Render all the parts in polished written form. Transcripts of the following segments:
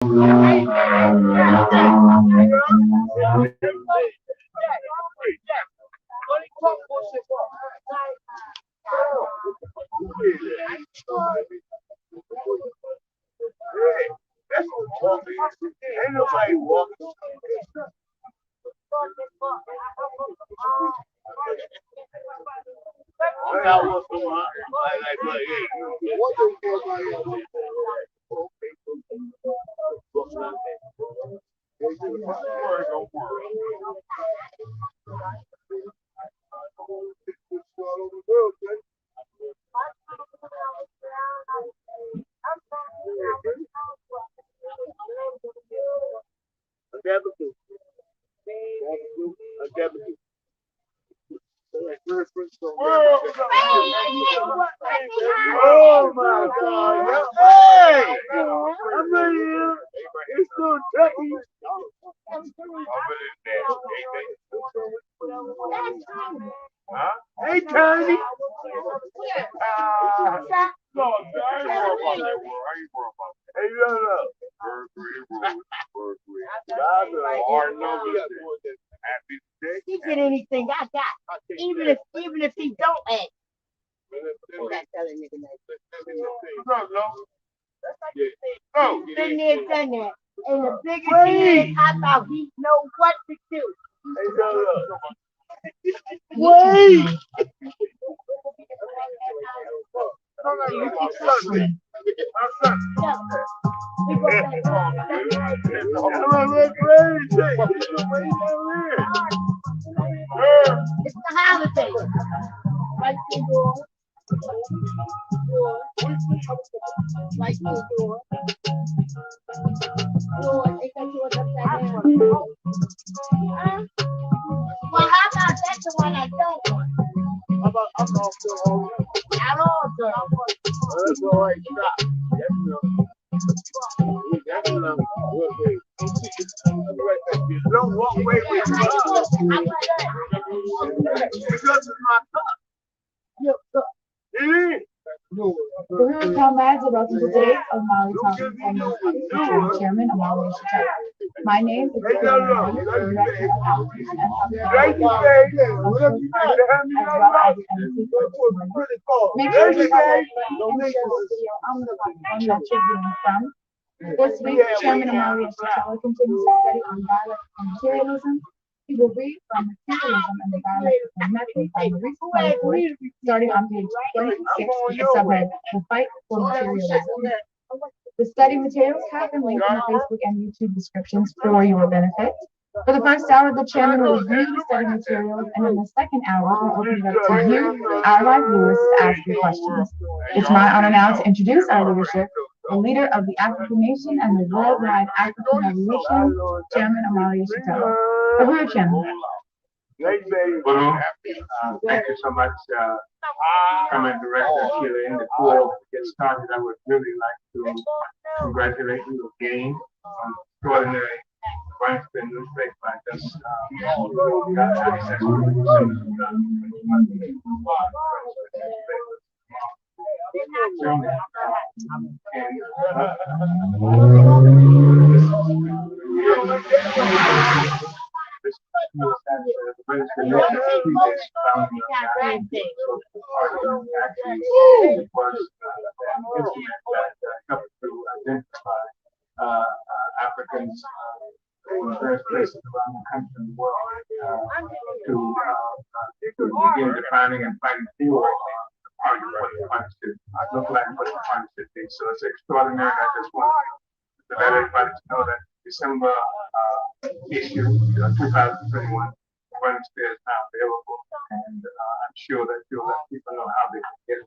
Oh my God! Hey! I'm ready here. It's so tricky. Huh? Hey, Tony. No, I ain't worried about that word. I ain't worried about that. Hey, look. Hard numbers. Happy day. He get anything I got, even if he don't act. That telling nigga No. Been there, done that. And the biggest thing is, I thought he know what to do. Wait! It's the holiday. Right through door. Right through door. They got yours upside down. Well, how about that's the one I don't want? How about I'm also Not all good. That's all right. Stop. That's enough. Don't walk away with your cup. Because it's my cup. It is. Comrades, welcome to today's Maui Talking Community Chairman of Maui Chicago. My name is Director of Outreach and Public Relations, as well as the MC. Make sure you like and share this video on the platform that you're viewing from. This week, Chairman of Maui Chicago continues to study on dialect and materialism. He will read from Imperialism and the Dialectical Method by Maurice Clayford, starting on page 26 with the subhead, The Fight for Materialism. The study materials have been linked in the Facebook and YouTube descriptions for your benefit. For the first hour, the chairman will review the study materials, and in the second hour, we'll open it up to you, our live viewers, to ask your questions. It's my honor now to introduce our leadership, the leader of the African Nation and the worldwide African Revolution, Chairman Omari Chicago. Over here, Chairman. Thank you so much, Commander Director Sheila. And before we get started, I would really like to congratulate you again on extraordinary widespread newspaper by this got access to Africans in various places around the country and the world to begin defining and fighting for the party, what the party should look like, what the party should be. So it's extraordinary. I just want to let everybody know that December issue 2021 Running Spear is now available, and I'm sure that you'll let people know how they can get it.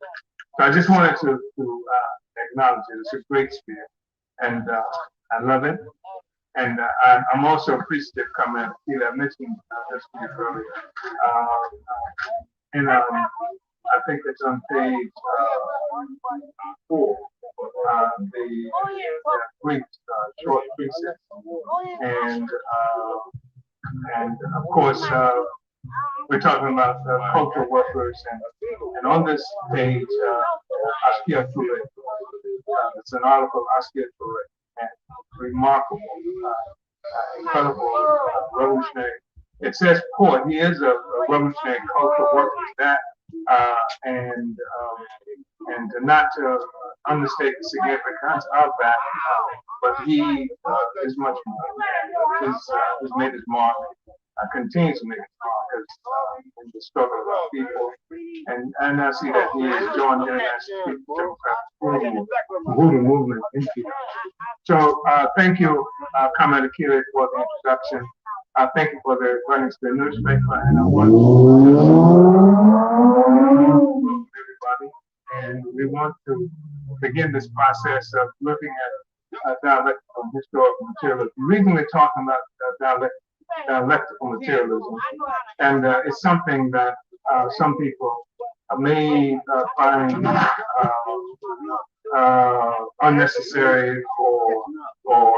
So I just wanted to acknowledge it. It's a great spear, and I love it. And I'm also appreciative, Commander Sheila. I mentioned this to you earlier. And I think it's on page 4, the brief, short precepts. And of course, we're talking about cultural workers. And on this page, Askia Toure, it's an article, Askia Toure. remarkable, incredible revolutionary. It says poet. He is a revolutionary cultural worker. That and not to understate the significance of that, but he is much more. Has made his mark. Continues to make his mark in the struggle of our people, and I see that he has joined the International Democratic movement. So thank you, Comrade Akile, for the introduction. Thank you for the running to the newspaper, and I want to everybody. And we want to begin this process of looking at dialectical historical materialism. The reason we're talking about dialectical materialism, and it's something that some people may find unnecessary or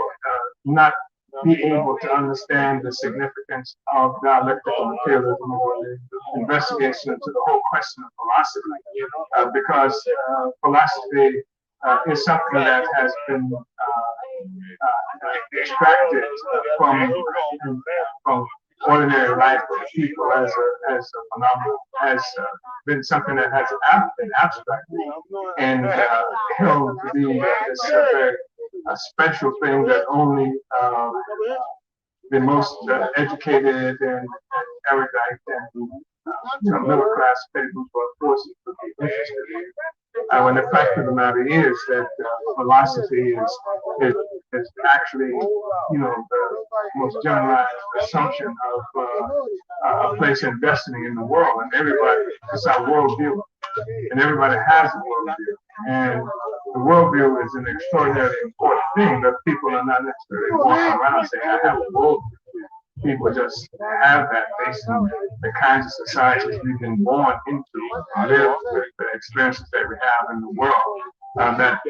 not be able to understand the significance of dialectical materialism or the investigation into the whole question of philosophy, because philosophy is something that has been extracted from ordinary life of the people as a phenomenon, has been something that has been abstracted and held to be this very special thing that only the most educated and erudite and middle class people or forces would be interested in. When the fact of the matter is that philosophy is actually, the most generalized assumption of a place in destiny in the world, and everybody, it's our worldview, and everybody has a worldview, and the worldview is an extraordinarily important thing, but people are not necessarily walking around saying, I have a worldview. People just have that based on the kinds of societies we've been born into, live with the experiences that we have in the world. That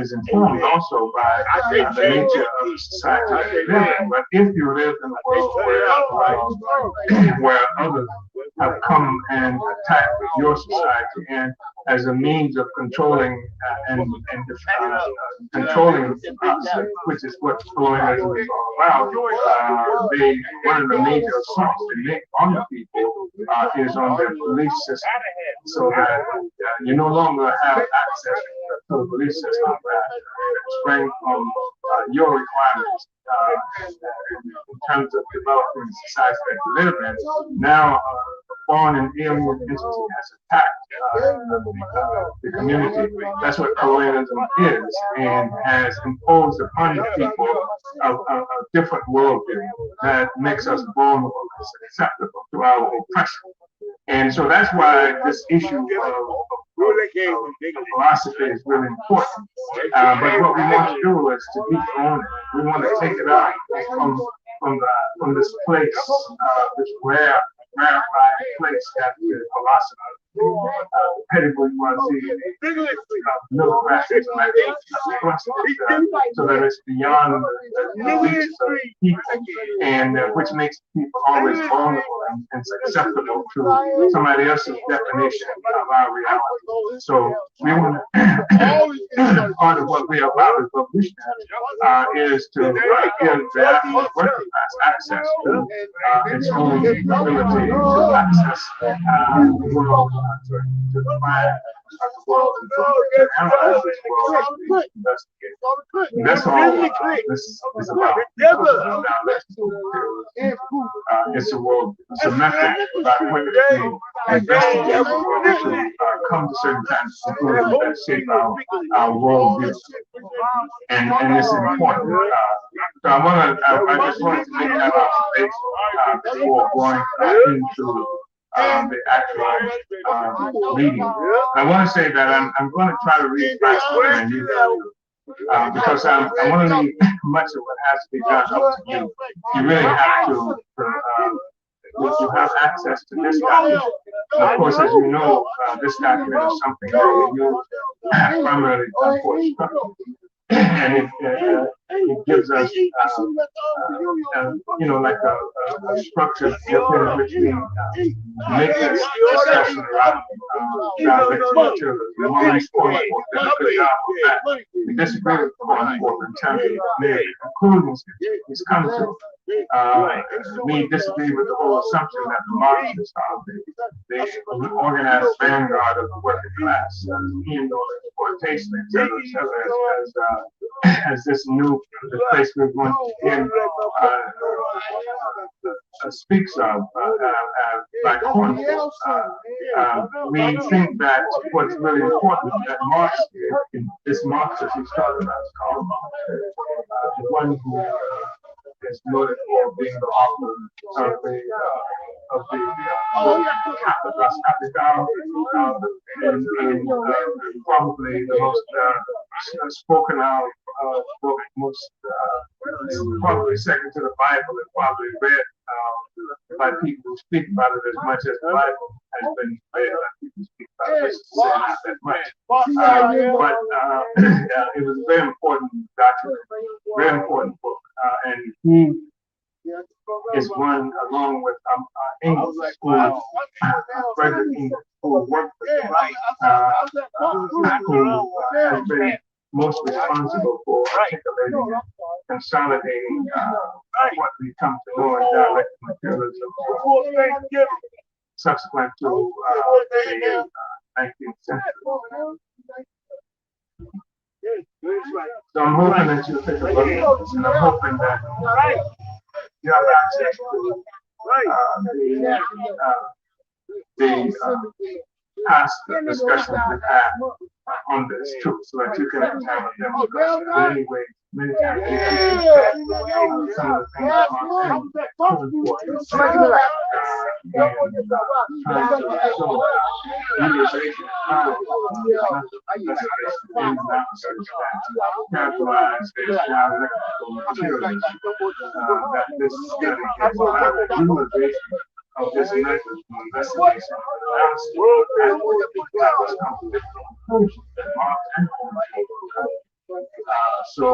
is informed also by the nature of the society that we live in. But if you live in a world where others have come and attacked your society, and as a means of controlling controlling us, which is what colonialism is all about, one of the major assaults they make on the people is on their belief system, so that you no longer have access to the belief system that spring from your requirements in terms of developing the society that you live in. Now, foreign and alien entity has attacked the community. That's what colonialism is, and has imposed upon the people a different worldview that makes us vulnerable and susceptible to our oppression. And so that's why this issue of philosophy is really important. But what we want to do is to keep going. We want to take it out from this place, this rarefied place that is philosophy. Petty bourgeoisie, middle class so that it's beyond the reaches of people, and which makes people always vulnerable and susceptible to somebody else's definition of our reality. So we want to, part of what we are about as revolutionary is to give the working class access to its own ability to access the world, to define the world, to analyze this world, to investigate. And that's all this is about. It's a world, it's a method by which we investigate the world to come to certain kinds of conclusions that shape our worldview. And this is important. So I just wanted to make that observation before going into the actual reading. I want to say that I'm going to try to read fast because I want to leave much of what has to be done up to you. You really have to you have access to this document. And of course, as you know, this document is something that we use primarily for instruction. and it gives us, like a structure within which we make this discussion around dialectical materialism. And Maurice Forman did a good job of that. We disagree with Forman in terms of the conclusions he's come to. We disagree with the whole assumption that the Marxists are the organized vanguard of the working class, even though exploitation, as this new place we're going to begin speaks of by Cornwell. We think that what's really important is that Marx, this Marxist he started as Karl Marx, the one who is noted for being the author of the capitalist capital, and probably the most spoken out book, most probably second to the Bible, and probably read by people who speak about it as much as the Bible has been read by people who speak about it. Not that much. But it was a very important document, very important book, and he is one, along with Engels, Frederick Engels, who worked with who has been most responsible for articulating and consolidating what we come to know as dialectical materialism subsequent to the 19th century. So I'm hoping that you'll take a look at this, and I'm hoping that you have access to the past discussions we've had on this too, so that you can examine them, because in many ways, many times you can see some of the things Marx calling for and trying to show utilization characterize this dialectical materialism, that this study is about utilization of this method of investigation so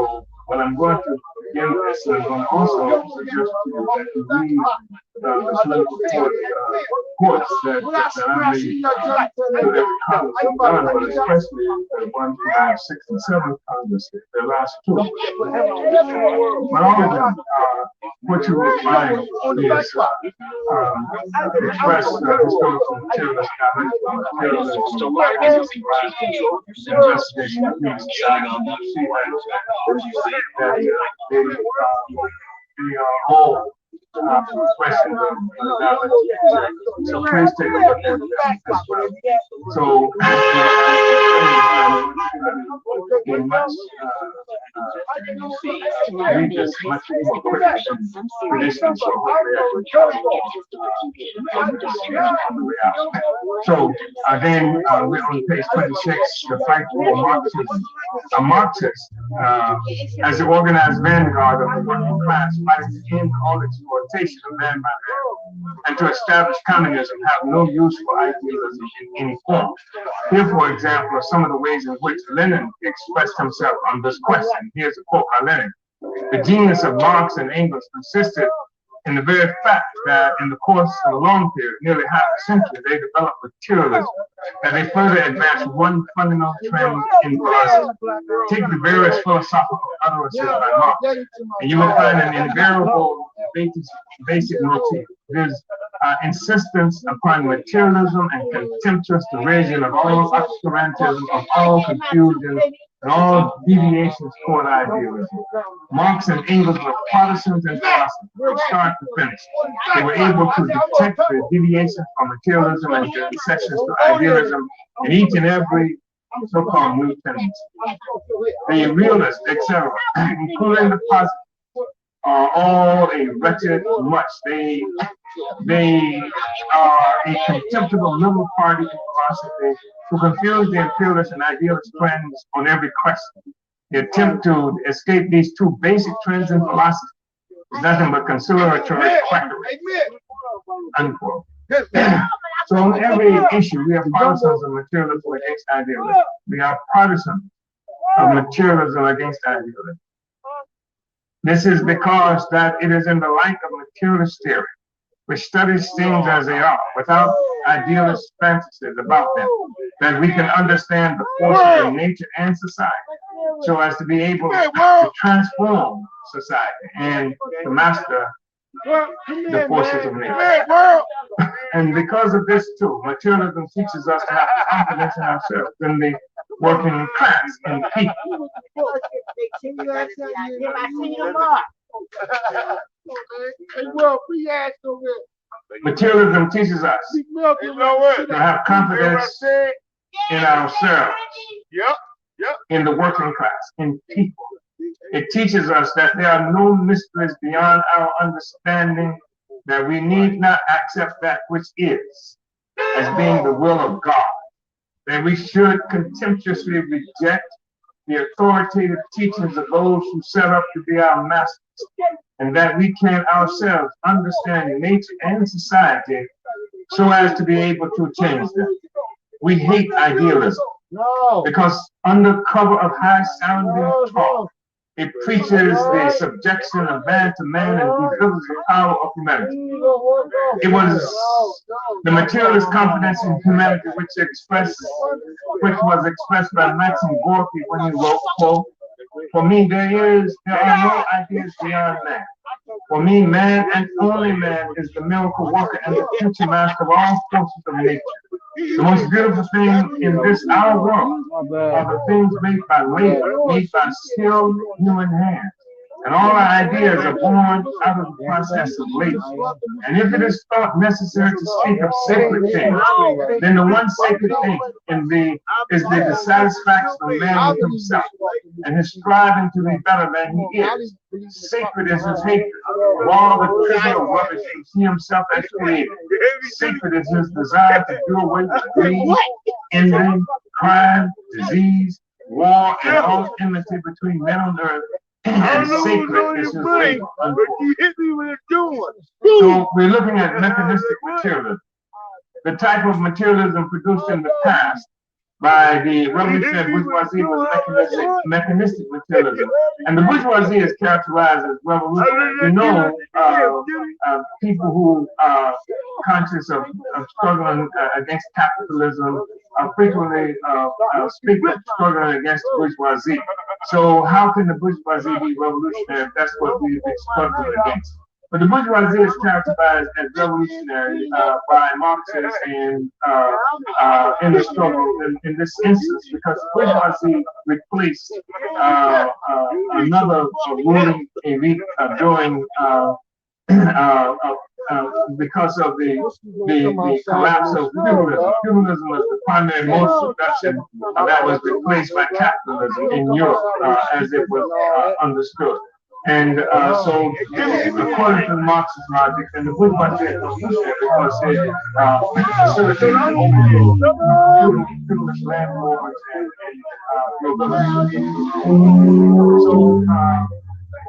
what I'm going to begin this, I'm going to also suggest to you that you read the political courts that I made to every Congress I've done, but especially the one from our 67th Congress, the last two. But all of them, what you will find is express historical materialist investigation of human society. They are all questions of dialectics. So please take a look at that as well. So in much read this much more quickly than traditionally, so hopefully so then we're on page 26, the fight for Marxism. A Marxist, as the organized vanguard of the working class, fighting to end all exploitation of man by man, and to establish communism, have no use for idealism in any form. Here, for example, are some of the ways in which Lenin expressed himself on this question. Here's a quote by Lenin. The genius of Marx and Engels consisted in the very fact that in the course of a long period, nearly half a century, they developed materialism, and they further advanced one fundamental trend in philosophy. Take the various philosophical utterances by Marx, and you will find an invariable basic motif. There's insistence upon materialism and contemptuous derision of all obscurantism, of all confusion, and all deviations toward idealism. Marx and Engels were Protestants and philosophers from start to finish. They were able to detect the deviations from materialism and the concessions to idealism in each and every so-called new tendency. The realists, etc., including the positives, are all a wretched much. They are a contemptible liberal party in philosophy who confuse the imperialist and idealist trends on every question. The attempt to escape these two basic trends in philosophy is nothing but conciliatory quackery. Unquote. So on every issue, we are partisans of materialism against idealism. We are partisans of materialism against idealism. This is because that it is in the light of materialist theory, which studies things as they are, without idealist fantasies about them, that we can understand the forces of nature and society, so as to be able to transform society and to master the forces of nature. And because of this too, materialism teaches us to have confidence in ourselves, in the working class, in the people. Materialism teaches us to have confidence in ourselves, in the working class, in people. It teaches us that there are no mysteries beyond our understanding, that we need not accept that which is as being the will of God, that we should contemptuously reject the authoritative teachings of those who set up to be our masters, and that we can ourselves understand nature and society so as to be able to change them. We hate idealism because under cover of high-sounding talk, it preaches the subjection of man to man and belittles the power of humanity. It was the materialist confidence in humanity which was expressed by Maxim Gorky when he wrote, quote, "For me there are no ideas beyond man. For me, man and only man is the miracle worker and the future master of all forces of nature. The most beautiful thing in this our world are the things made by labor, made by skilled human hands. And all our ideas are born out of the process of labor. And if it is thought necessary to speak of sacred things, then the one sacred thing is the dissatisfaction of man with himself and his striving to be better than he is. Sacred is his hatred of all the trivial rubbish which he himself has created. Sacred is his desire to do away with greed, envy, crime, disease, war, and all enmity between men on earth. And sacred is his labor. So we're looking at mechanistic materialism, the type of materialism produced in the past by the revolutionary bourgeoisie was mechanistic materialism. And the bourgeoisie is characterized as revolutionary. You know, people who are conscious of struggling against capitalism frequently speak of struggling against the bourgeoisie. So how can the bourgeoisie be revolutionary if that's what we've been struggling against? But the bourgeoisie is characterized as revolutionary by Marxists and in the struggle in this instance, because bourgeoisie replaced another ruling elite during because of the collapse of feudalism. Feudalism was the primary mode of production that was replaced by capitalism in Europe as it was understood. And so, according to the Marxist logic, and the bourgeoisie is revolutionary because it facilitated feudalist landlords and so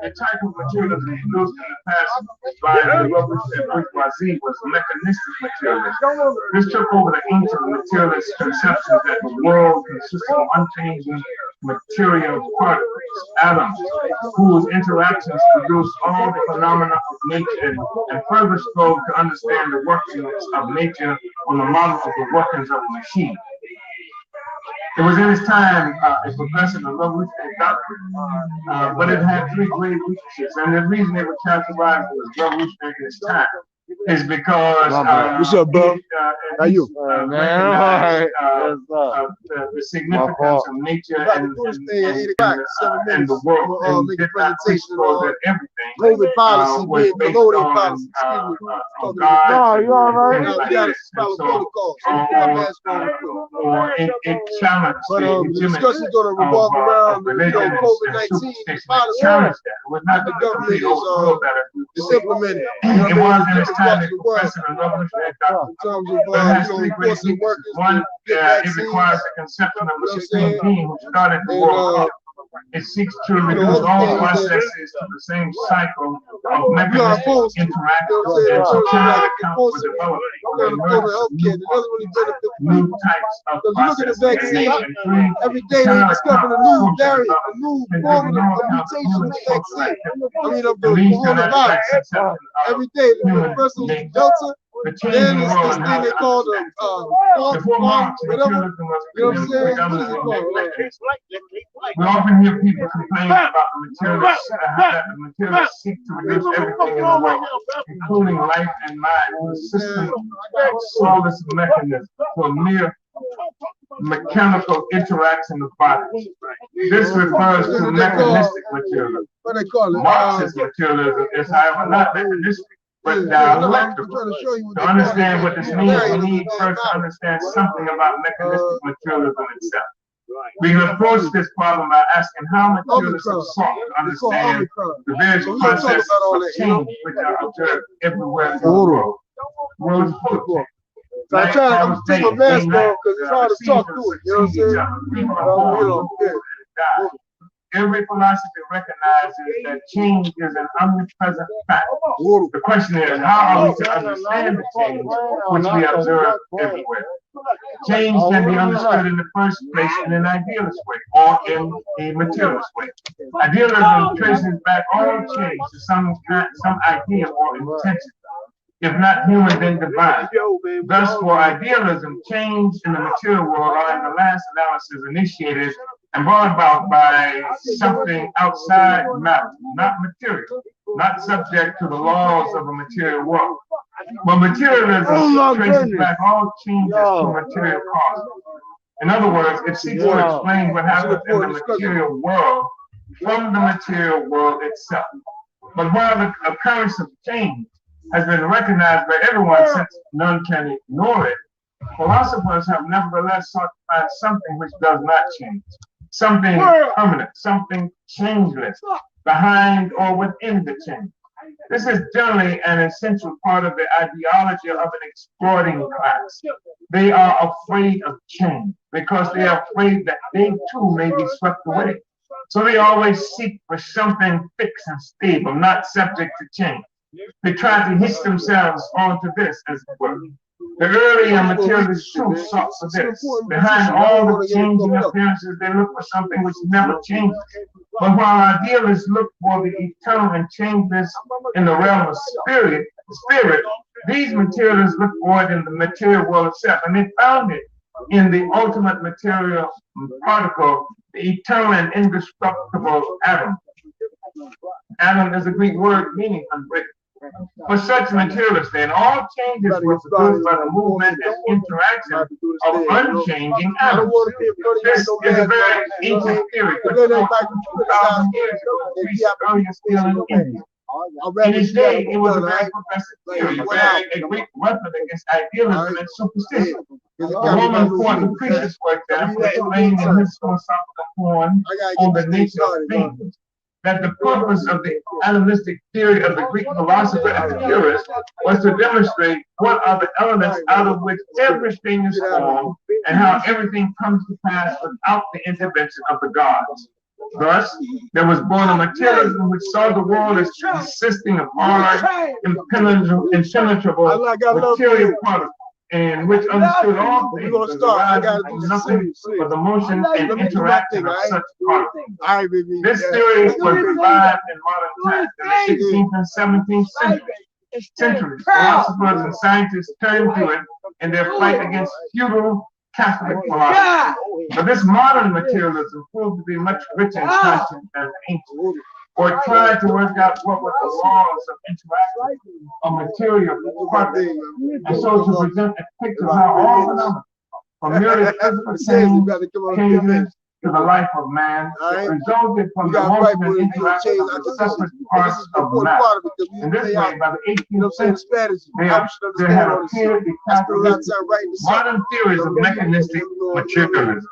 the type of materialism produced in the past by the revolutionary bourgeoisie was mechanistic materialism. This took over the ancient materialist conception that the world consists of unchanging material particles, atoms, whose interactions produce all the phenomena of nature, and further strove to understand the workings of nature on the model of the workings of a machine. It was in its time a progressive and revolutionary doctrine, but it had three great weaknesses, and the reason they were characterized as revolutionary in its time is because what's up, bro? How you? Man, the significance of nature and the world, and did not presuppose that everything was based on God. No, you all right? Or it challenged the discussion's going to revolve around COVID-19 policy that the government is implementing. It was in its time a progressive and revolutionary doctrine. But it has three great weaknesses. One, it requires the conception of a supreme being who started the world. It seeks to reduce all processes to the same cycle of mechanistic interactions and to try to account for development of the emergence of new types of processes every day they're discovering a new variant, a new form of mutation of the vaccine. I mean, of the coronavirus. Every day, the first one was Delta, then it's this thing they call the whatever. You know what I'm saying? What is it called? We often hear people complain about the materialists, that the materialists seek to reduce everything in the world, including life and mind, to a system of soulless mechanism, to a mere mechanical interaction of bodies. This refers to mechanistic materialism. What they call it? Marxist materialism is, however, not mechanistic, but dialectical. To understand what this means, we need first to understand something about mechanistic materialism itself. We can approach this problem by asking how materialists have sought to understand the various processes of change which are observed everywhere in the world. The world is full of change. So I'm trying to take my mask off because it's hard to talk through it. You know what I'm saying? Every philosophy recognizes that change is an omnipresent fact. The question is, how are we to understand the change which we observe everywhere? Change can be understood in the first place in an idealist way or in a materialist way. Idealism traces back all change to some idea or intention. If not human, then divine. Thus, for idealism, change in the material world are in the last analysis initiated and brought about by something outside matter, not material, not subject to the laws of a material world. But materialism traces back all changes to material causes. In other words, it seeks to explain what happens in the material world from the material world itself. But while the occurrence of change has been recognized by everyone since none can ignore it, philosophers have nevertheless sought to find something which does not change, something permanent, something changeless, behind or within the change. This is generally an essential part of the ideology of an exploiting class. They are afraid of change because they are afraid that they too may be swept away. So they always seek for something fixed and stable, not subject to change. They try to hitch themselves onto this, as it were. The early materialists too sought for this. Behind all the changing appearances, they look for something which never changes. But while idealists look for the eternal and changeless in the realm of spirit, these materialists look for it in the material world itself, and they found it in the ultimate material particle, the eternal and indestructible atom. Atom is a Greek word meaning unbreakable. For such materialists, then, all changes were produced by the movement and interaction of unchanging atoms. This is a very ancient theory, which goes 2,000 years ago, earlier still in India. In its day, it was a very progressive theory, a great weapon against idealism and superstition. The Roman poet Lucretius, for example, explained in his philosophical poem on the nature of things, that the purpose of the animistic theory of the Greek philosopher Epicurus was to demonstrate what are the elements out of which everything is formed and how everything comes to pass without the intervention of the gods. Thus, there was born a materialism which saw the world as consisting of hard, impenetrable material products, and which understood all things as arising from nothing but the motion and interaction of such particles. This theory was revived in modern times in the 16th and 17th centuries. Philosophers and scientists turned to it in their fight against feudal Catholic philosophy. But this modern materialism proved to be much richer in content than ancient, or tried to work out what were the laws of interaction of material particles, and so to present a picture of how all phenomena, from merely physical changes to the life of man, resulted from the motion and interaction of the separate parts of matter. In this way, by the 18th century, there had appeared the modern theories of mechanistic materialism.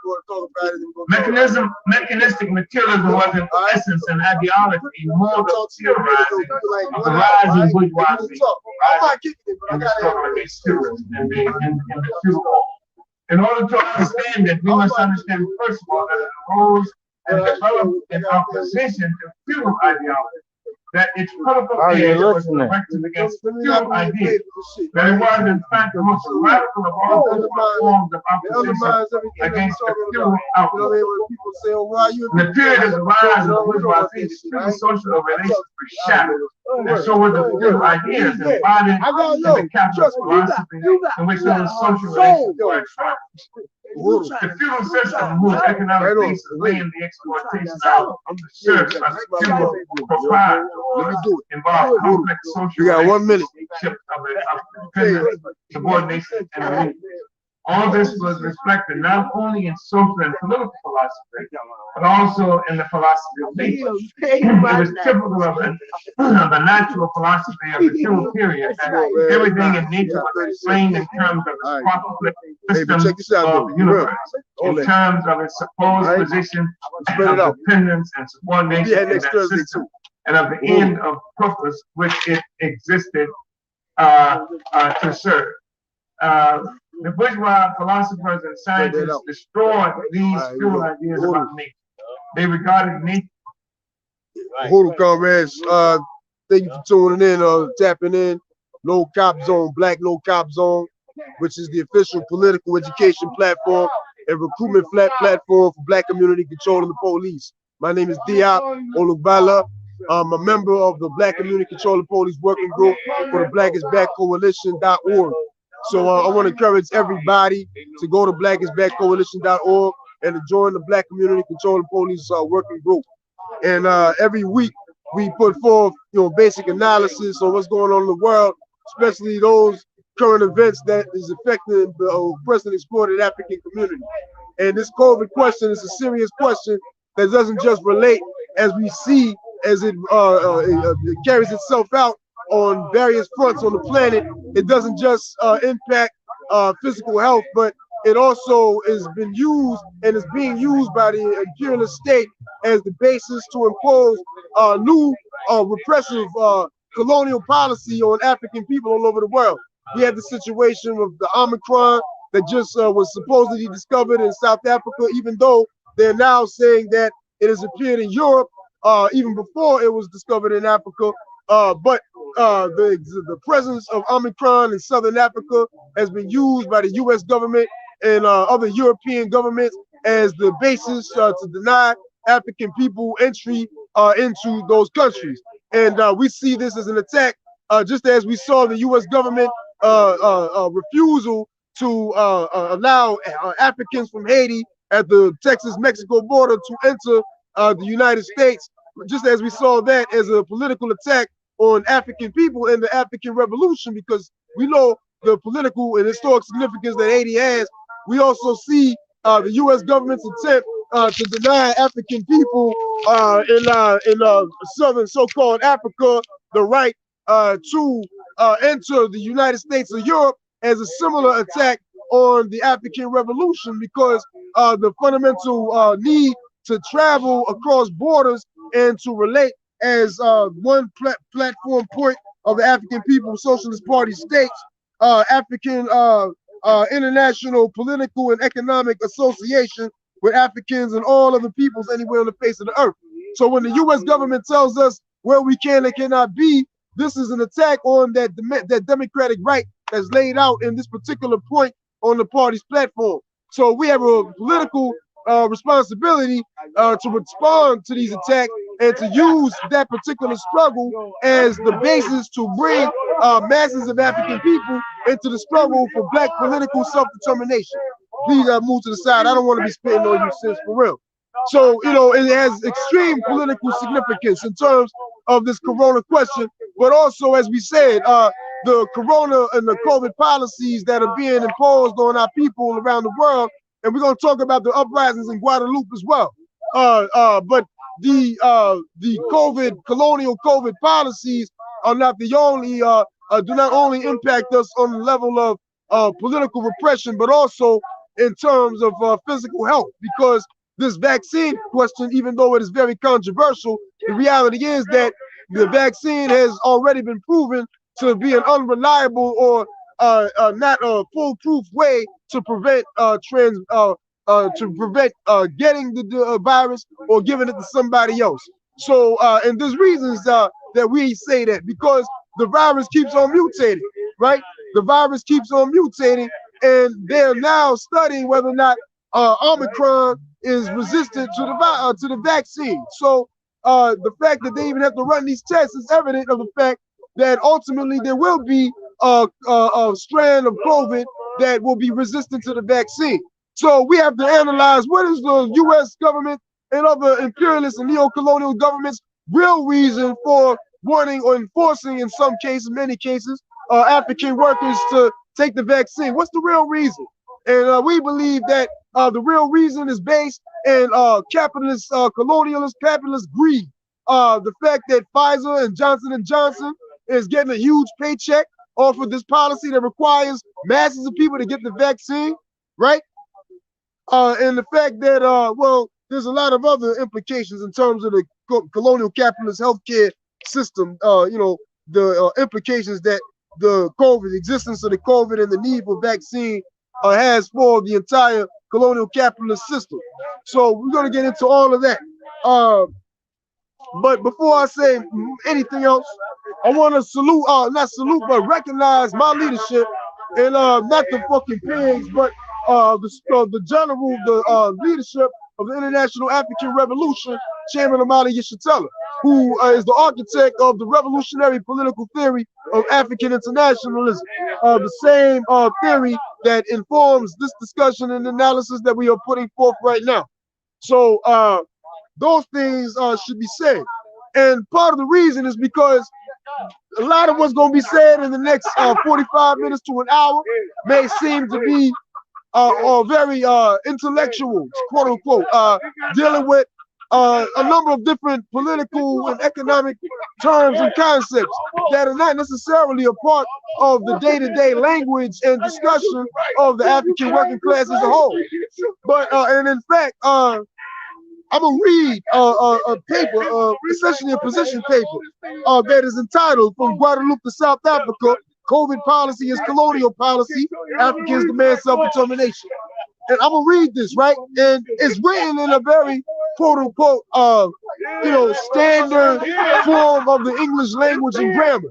Mechanistic materialism was in essence an ideology more than theorizing of the rising bourgeoisie in the struggle against feudalism and the feudal. In order to understand it, we must understand, first of all, that it arose and developed in opposition to feudal ideology. That its political edge was directed against feudal ideas. That it was, in fact, the most radical of all forms of opposition against the feudal outlook. In the period of the rise of the bourgeoisie, feudal social relations were shattered, and so were the feudal ideas embodied in the capitalist philosophy in which those social relations were established. The feudal system, whose economic basis lay in the exploitation of the serfs by feudal proprietors, involved complex social relationships of dependence, subordination, and elite. All this was reflected not only in social and political philosophy, but also in the philosophy of nature. It was typical of the natural philosophy of the feudal period that everything in nature was explained in terms of its proper system of the universe, in terms of its supposed position of dependence and subordination in that system, and of the end of purpose which it existed to serve. The bourgeois philosophers and scientists destroyed these feudal ideas about nature. They regarded nature. Hold on, comrades. Thank you for tuning in, tapping in. No Cop Zone, Black No Cop Zone, which is the official political education platform and recruitment platform for Black community control of the police. My name is Diop Olugbala. I'm a member of the Black Community Control of Police Working Group for the blackisbackcoalition.org. So I want to encourage everybody to go to blackisbackcoalition.org and to join the Black Community Control of Police Working Group. And every week we put forth, basic analysis on what's going on in the world, especially those current events that is affecting the oppressed and exploited African community. And this COVID question is a serious question that doesn't just relate, as we see, as it carries itself out on various fronts on the planet. It doesn't just impact physical health, but it also has been used and is being used by the imperialist state as the basis to impose new repressive colonial policy on African people all over the world. We had the situation with the Omicron that just was supposedly discovered in South Africa, even though they're now saying that it has appeared in Europe even before it was discovered in Africa. But the presence of Omicron in Southern Africa has been used by the U.S. government and other European governments as the basis to deny African people entry into those countries. And we see this as an attack, just as we saw the U.S. government refusal to allow Africans from Haiti at the Texas-Mexico border to enter the United States, just as we saw that as a political attack on African people in the African Revolution, because we know the political and historic significance that Haiti has. We also see the U.S. government's attempt to deny African people in southern so-called Africa the right to enter the United States or Europe as a similar attack on the African Revolution, because the fundamental need to travel across borders and to relate as one platform point of the African People's Socialist Party states, African International Political and Economic Association with Africans and all other peoples anywhere on the face of the earth. So when the U.S. government tells us where we can and cannot be, this is an attack on that democratic right that's laid out in this particular point on the party's platform. So we have a political responsibility to respond to these attacks and to use that particular struggle as the basis to bring masses of African people into the struggle for Black political self-determination. Please move to the side. I don't want to be spitting on you, sis, for real. So, it has extreme political significance in terms of this corona question, but also, as we said, the corona and the COVID policies that are being imposed on our people around the world. And we're going to talk about the uprisings in Guadeloupe as well. But the colonial COVID policies are not the only, do not only impact us on the level of political repression, but also in terms of physical health, because this vaccine question, even though it is very controversial, the reality is that the vaccine has already been proven to be an unreliable or not a foolproof way to prevent to prevent getting the virus or giving it to somebody else. So, and there's reasons that we say that, because the virus keeps on mutating, right? The virus keeps on mutating, and they're now studying whether or not Omicron is resistant to the vaccine. So the fact that they even have to run these tests is evident of the fact that ultimately there will be a strand of COVID that will be resistant to the vaccine. So we have to analyze what is the U.S. government and other imperialist and neo-colonial governments' real reason for wanting or enforcing, in some cases, many cases, African workers to take the vaccine. What's the real reason? And we believe that the real reason is based in capitalist, colonialist, capitalist greed. The fact that Pfizer and Johnson & Johnson is getting a huge paycheck off of this policy that requires masses of people to get the vaccine, right? And the fact that, well, there's a lot of other implications in terms of the colonial capitalist healthcare system, you know, the implications that the COVID, existence of the COVID and the need for vaccine has for the entire colonial capitalist system. So we're going to get into all of that. But before I say anything else, I want to salute, not salute, but recognize my leadership, and not the fucking pigs, but the general, the leadership of the International African Revolution, Chairman Amadi Yeshitela, who is the architect of the revolutionary political theory of African internationalism, the same theory that informs this discussion and analysis that we are putting forth right now. So those things should be said. And part of the reason is because a lot of what's going to be said in the next 45 minutes to an hour may seem to be very intellectual, quote unquote, dealing with a number of different political and economic terms and concepts that are not necessarily a part of the day-to-day language and discussion of the African working class as a whole. But, and in fact, I'm gonna read a paper, essentially a position paper, that is entitled "From Guadeloupe to South Africa: COVID policy is colonial policy. Africans demand self-determination." And I'm gonna read this, right? And it's written in a very quote unquote, you know, standard form of the English language and grammar.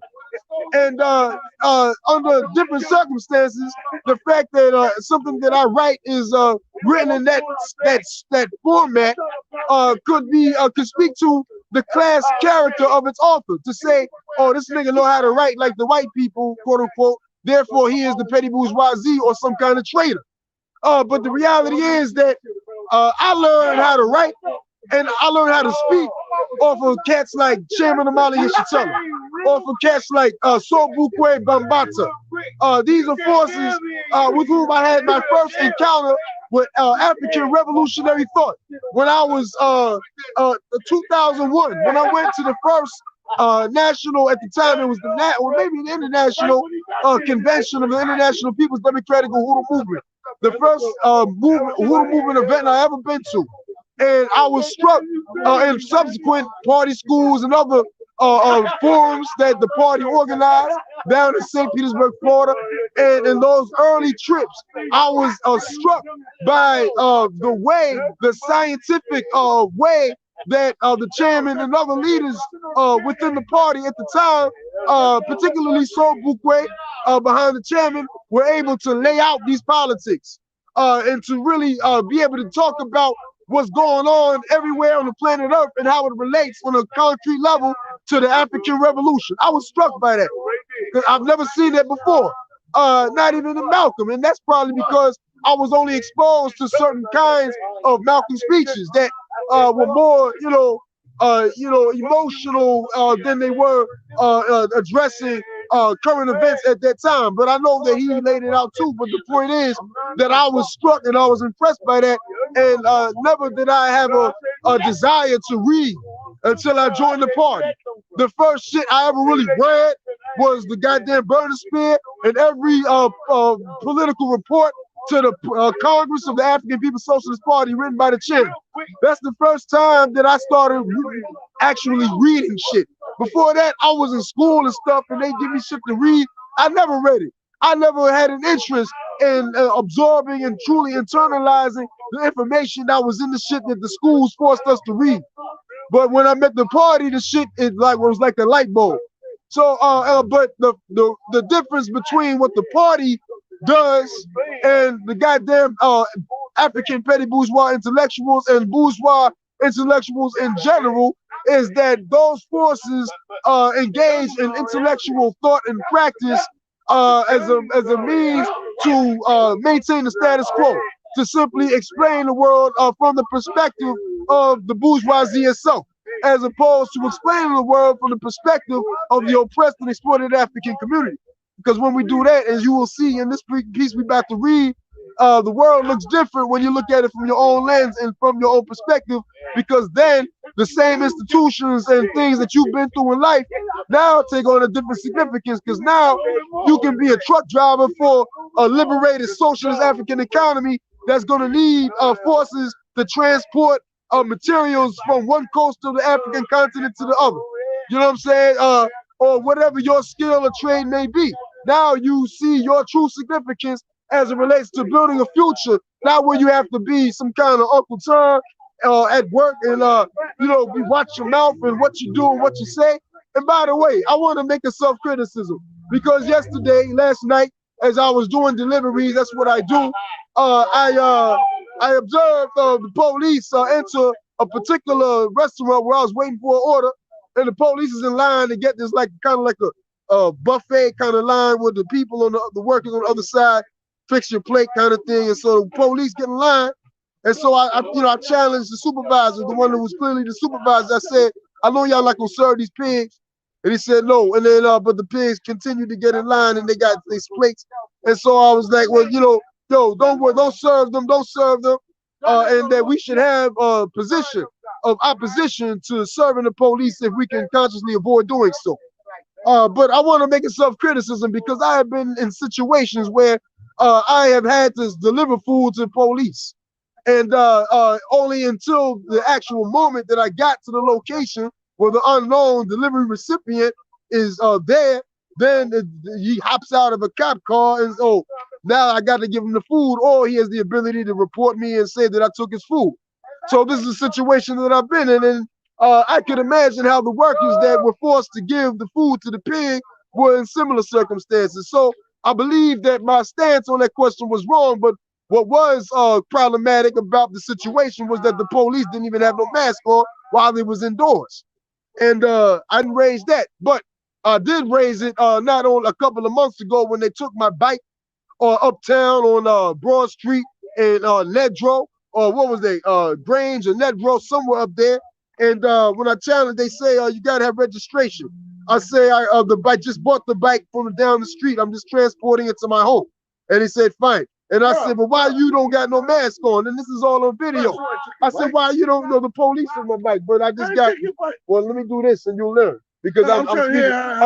And under different circumstances, the fact that something that I write is written in that format could speak to the class character of its author. To say, oh, this nigga know how to write like the white people, quote unquote, therefore he is the petty bourgeoisie or some kind of traitor. But the reality is that I learned how to write and I learned how to speak off of cats like Chairman Amali Yeshitela, off of cats like Sobukwe Bambata. These are forces with whom I had my first encounter with African revolutionary thought when I was 2001, when I went to the first national, at the time it was the or maybe the international convention of the International People's Democratic Uhuru Movement, the first Uhuru Movement event I ever been to. And I was struck in subsequent party schools and other forums that the party organized down in St. Petersburg, Florida. And in those early trips, I was struck by the way, the scientific way that the chairman and other leaders within the party at the time, particularly Sobukwe behind the chairman, were able to lay out these politics and to really be able to talk about what's going on everywhere on the planet Earth and how it relates on a concrete level to the African Revolution. I was struck by that because I've never seen that before, not even in Malcolm. And that's probably because I was only exposed to certain kinds of Malcolm speeches that were more, emotional than they were addressing current events at that time. But I know that he laid it out too. But the point is that I was struck and I was impressed by that. And never did I have a desire to read until I joined the party. The first shit I ever really read was the goddamn Burner Spear and every political report to the Congress of the African People's Socialist Party written by the chairman. That's the first time that I started actually reading shit. Before that, I was in school and stuff and they give me shit to read. I never read it. I never had an interest and absorbing and truly internalizing the information that was in the shit that the schools forced us to read. But when I'm at the party, the shit was like a light bulb. So, but the difference between what the party does and the goddamn African petty bourgeois intellectuals and bourgeois intellectuals in general is that those forces engage in intellectual thought and practice as a means to maintain the status quo, to simply explain the world from the perspective of the bourgeoisie itself, as opposed to explaining the world from the perspective of the oppressed and exploited African community. Because when we do that, as you will see in this piece we're about to read, the world looks different when you look at it from your own lens and from your own perspective, because then the same institutions and things that you've been through in life now take on a different significance, because now you can be a truck driver for a liberated socialist African economy that's going to need forces to transport materials from one coast of the African continent to the other. You know what I'm saying? Or whatever your skill or trade may be. Now you see your true significance as it relates to building a future, not where you have to be some kind of Uncle Tom at work and you watch your mouth and what you do and what you say. And by the way, I want to make a self-criticism, because last night, as I was doing deliveries, that's what I do. I observed the police enter a particular restaurant where I was waiting for an order, and the police is in line to get this kind of like a buffet kind of line with the people on the workers on the other side, fix your plate kind of thing. And so the police get in line, and so I challenged the supervisor, the one that was clearly the supervisor. I said, I know y'all not gonna serve these pigs. And he said no. And then but the pigs continued to get in line and they got these plates. And so I was like, well, don't worry, don't serve them. And that we should have a position of opposition to serving the police if we can consciously avoid doing so. But I want to make a self-criticism, because I have been in situations where I have had to deliver food to police. And only until the actual moment that I got to the location where the unknown delivery recipient is there, then he hops out of a cop car and, oh, now I got to give him the food, or he has the ability to report me and say that I took his food. So this is a situation that I've been in, and I could imagine how the workers that were forced to give the food to the pig were in similar circumstances. So I believe that my stance on that question was wrong, but what was problematic about the situation was that the police didn't even have no mask on while they was indoors. And I didn't raise that, but I did raise it not on a couple of months ago when they took my bike uptown on Broad Street and Nedro, or what was they, Grange or Nedro, somewhere up there. And when I challenge, they say, you gotta have registration. I say, the bike, just bought the bike from down the street. I'm just transporting it to my home. And he said, fine. And I said, but why you don't got no mask on? And this is all on video. I said, why you don't know the police on my bike? But I just got, well, let me do this and you'll learn. Because I'm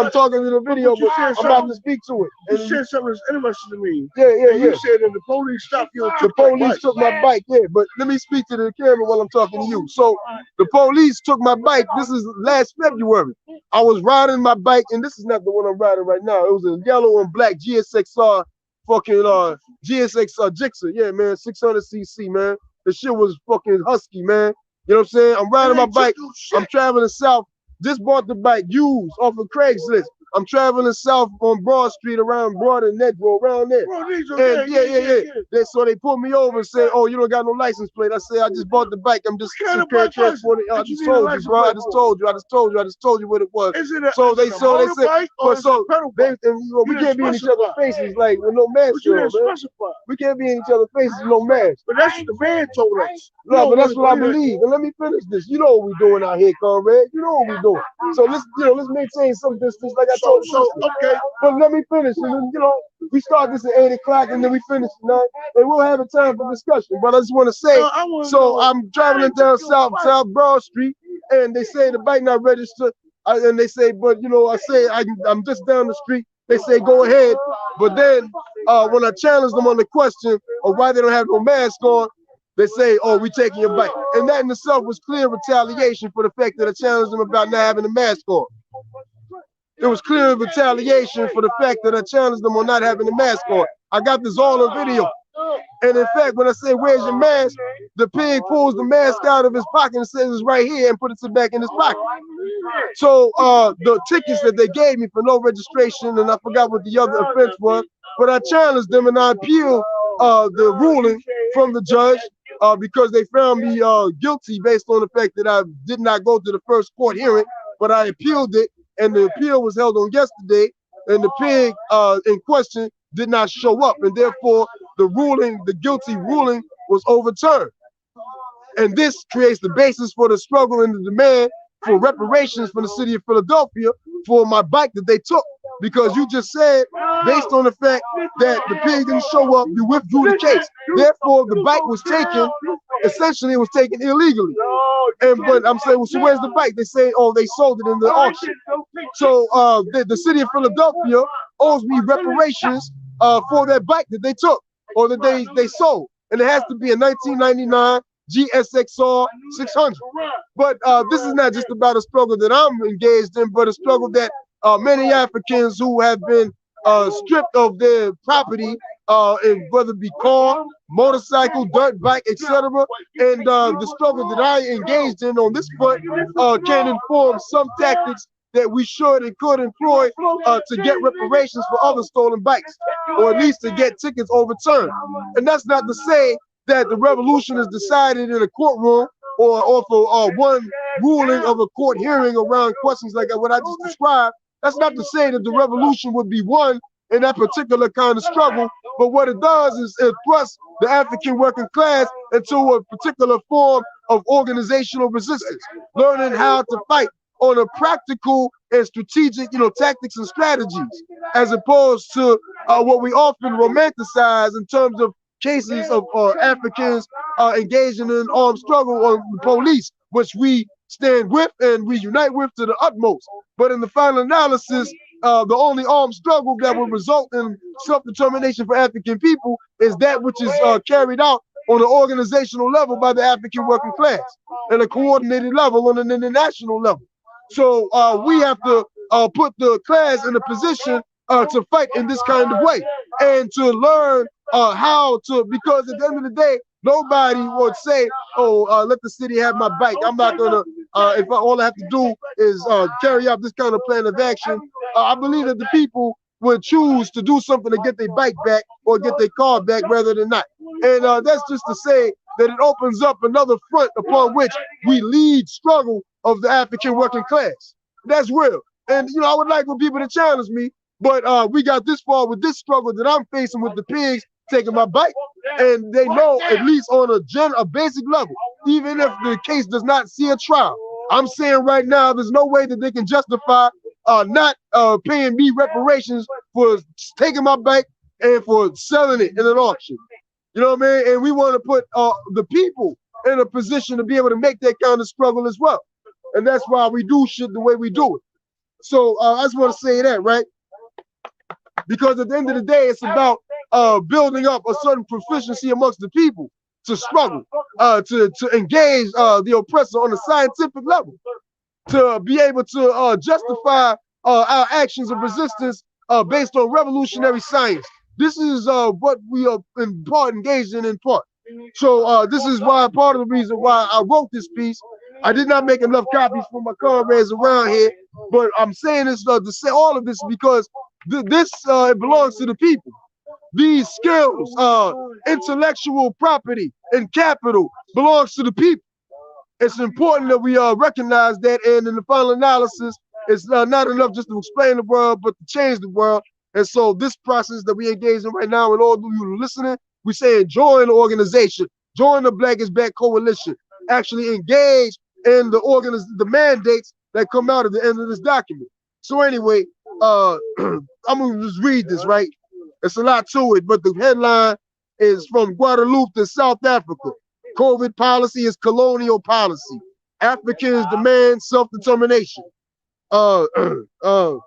talking to the video, but I'm about to speak to it. And you said something that's interesting to me. Yeah. You said that the police stopped you. The police took my bike, but let me speak to the camera while I'm talking to you. So the police took my bike. This is last February. I was riding my bike, and this is not the one I'm riding right now. It was a yellow and black GSXR fucking GSXR Gixxer. Yeah, man, 600cc, man. The shit was fucking husky, man. You know what I'm saying? I'm riding my bike. I'm traveling south. Just bought the bike used off of Craigslist. I'm traveling south on Broad Street around Broad and Nedro, around there. And yeah. So they pulled me over and said, "Oh, you don't got no license plate." I said, "I just bought the bike. I'm just transporting." I just told you, bro. I just told you what it was. So they said, we can't be in each other's faces like with no mask on, man. We can't be in each other's faces with no mask. But that's what the man told us. No, but that's what I believe. And let me finish this. You know what we're doing out here, comrade. You know what we're doing. So let's maintain some distance, like I told you. Okay. But let me finish. And then, we start this at 8 o'clock and then we finish at 9. And we'll have a time for discussion. But I just want to say, I'm traveling down South Broad Street, and they say the bike not registered. And they say, but I say I'm just down the street. They say go ahead. But then when I challenge them on the question of why they don't have no mask on, they say, "Oh, we taking your bike." And that in itself was clear retaliation for the fact that I challenged them about not having a mask on. it was clear retaliation for the fact that I challenged them on not having the mask on. I got this all on video. And in fact, when I say, where's your mask? The pig pulls the mask out of his pocket and says it's right here and puts it back in his pocket. So the tickets that they gave me for no registration, and I forgot what the other offense was, but I challenged them and I appealed the ruling from the judge because they found me guilty based on the fact that I did not go to the first court hearing, but I appealed it, and the appeal was held on yesterday, and the pig in question did not show up, and therefore the ruling, the guilty ruling, was overturned. And this creates the basis for the struggle and the demand for reparations from the city of Philadelphia for my bike that they took. Because you just said, based on the fact that the pig didn't show up, you withdrew the case. Therefore, the bike was taken, essentially it was taken illegally. But I'm saying, well, so where's the bike? They say, oh, they sold it in the auction. So the city of Philadelphia owes me reparations for that bike that they took or that they sold. And it has to be a 1999 GSXR 600. But this is not just about a struggle that I'm engaged in, but a struggle that many Africans who have been stripped of their property, and whether it be car, motorcycle, dirt bike, etc. And the struggle that I engaged in on this front can inform some tactics that we should and could employ to get reparations for other stolen bikes, or at least to get tickets overturned. And that's not to say that the revolution is decided in a courtroom or for one ruling of a court hearing around questions like what I just described. That's not to say that the revolution would be won in that particular kind of struggle, but what it does is it thrusts the African working class into a particular form of organizational resistance, learning how to fight on a practical and strategic, tactics and strategies, as opposed to what we often romanticize in terms of cases of Africans engaging in armed struggle on the police, which we stand with and we unite with to the utmost. But in the final analysis, the only armed struggle that will result in self-determination for African people is that which is carried out on an organizational level by the African working class, and a coordinated level on an international level. So we have to put the class in a position to fight in this kind of way, and to learn how to, because at the end of the day, nobody would say, oh, let the city have my bike. I'm not gonna, if all I have to do is carry out this kind of plan of action. I believe that the people would choose to do something to get their bike back or get their car back rather than not. And that's just to say that it opens up another front upon which we lead struggle of the African working class. That's real. And, I would like for people to challenge me, but we got this far with this struggle that I'm facing with the pigs taking my bike, and they know, at least on a basic level, even if the case does not see a trial, I'm saying right now there's no way that they can justify not paying me reparations for taking my bike and for selling it in an auction. You know what I mean? And we want to put the people in a position to be able to make that kind of struggle as well. And that's why we do shit the way we do it. So I just want to say that, right? Because at the end of the day, it's about building up a certain proficiency amongst the people to struggle, to engage the oppressor on a scientific level, to be able to justify our actions of resistance based on revolutionary science. This is what we are in part engaged in part. So this is why part of the reason why I wrote this piece. I did not make enough copies for my comrades around here, but I'm saying this to say all of this because this belongs to the people. These skills, intellectual property, and capital belongs to the people. It's important that we recognize that, and in the final analysis, it's not enough just to explain the world, but to change the world. And so this process that we engage in right now, and all of you listening, we say join the organization, join the Black is Back Coalition, actually engage in the mandates that come out at the end of this document. So anyway, I'm gonna just read this, right? It's a lot to it, but the headline is from Guadeloupe to South Africa. COVID policy is colonial policy. Africans demand self-determination. Also,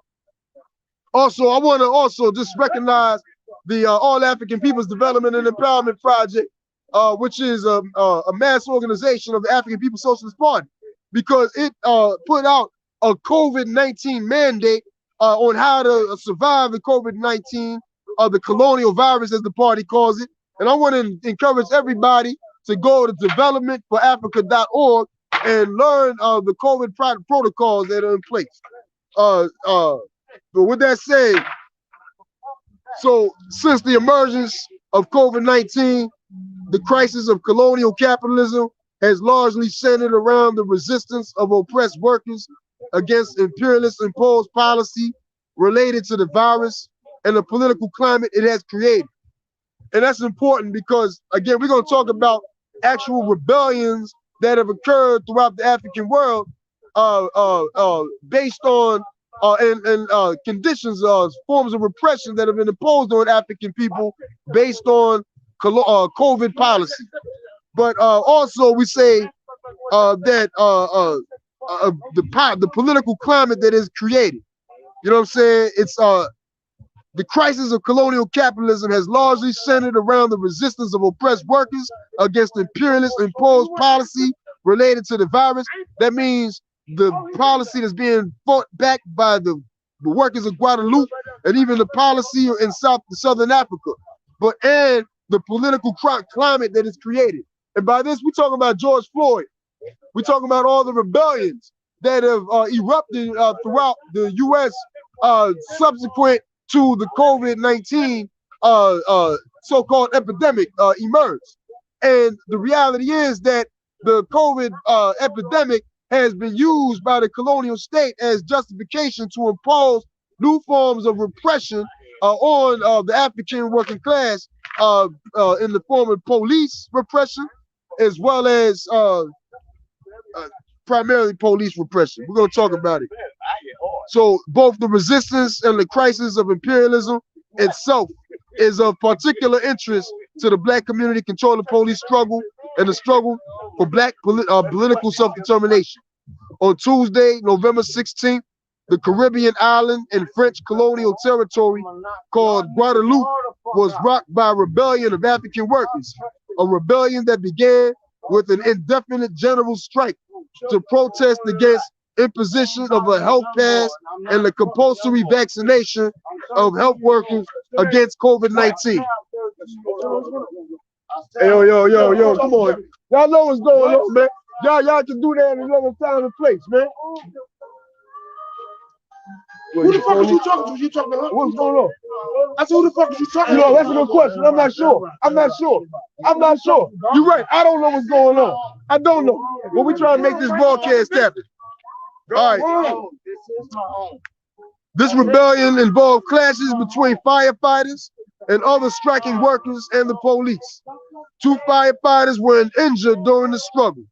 I want to also just recognize the All African People's Development and Empowerment Project, which is a mass organization of the African People's Socialist Party, because it put out a COVID-19 mandate on how to survive the COVID-19, the colonial virus, as the party calls it. And I want to encourage everybody to go to developmentforafrica.org and learn the COVID protocols that are in place. But with that said, so since the emergence of COVID-19, the crisis of colonial capitalism has largely centered around the resistance of oppressed workers against imperialist imposed policy related to the virus and the political climate it has created. And that's important because, again, we're going to talk about actual rebellions that have occurred throughout the African world based on conditions, forms of repression that have been imposed on African people based on COVID policy. But also we say that the political climate that is created, you know what I'm saying? It's the crisis of colonial capitalism has largely centered around the resistance of oppressed workers against imperialist imposed policy related to the virus. That means the policy that's being fought back by the workers of Guadeloupe and even the policy in Southern Africa, and the political climate that is created. And by this, we're talking about George Floyd. We're talking about all the rebellions that have erupted throughout the U.S. Subsequent to the COVID-19 so-called epidemic emerged. And the reality is that the COVID epidemic has been used by the colonial state as justification to impose new forms of repression on the African working class in the form of police repression, as well as primarily police repression. We're going to talk about it. So both the resistance and the crisis of imperialism itself is of particular interest to the Black community controlling police struggle and the struggle for Black political self-determination. On Tuesday, November 16th, the Caribbean island in French colonial territory called Guadeloupe was rocked by a rebellion of African workers, a rebellion that began with an indefinite general strike to protest against imposition of a health pass and the compulsory vaccination of health workers against COVID-19. Hey, yo, come on. Y'all know what's going on, man. Y'all can do that in another time and place, man. Who the fuck are you talking to? You talking to her? What's going on? I said, who the fuck is you talking to? You know, that's a good question. I'm not sure. You're right. I don't know what's going on. I don't know. But we try to make this broadcast happen. All right. This rebellion involved clashes between firefighters and other striking workers and the police. 2 firefighters were injured during the struggle.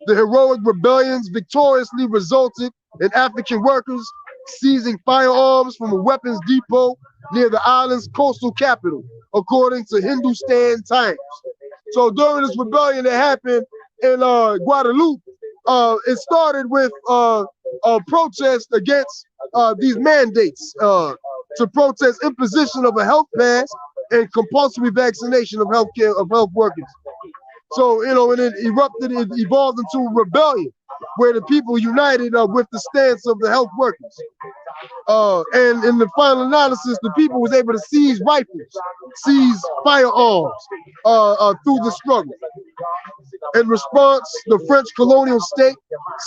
The heroic rebellions victoriously resulted in African workers seizing firearms from a weapons depot near the island's coastal capital, according to Hindustan Times. So during this rebellion that happened in Guadeloupe, it started with a protest against these mandates to protest imposition of a health pass and compulsory vaccination of health workers. So, you know, and it evolved into a rebellion where the people united with the stance of the health workers. And in the final analysis, the people was able to seize rifles, seize firearms through the struggle. In response, the French colonial state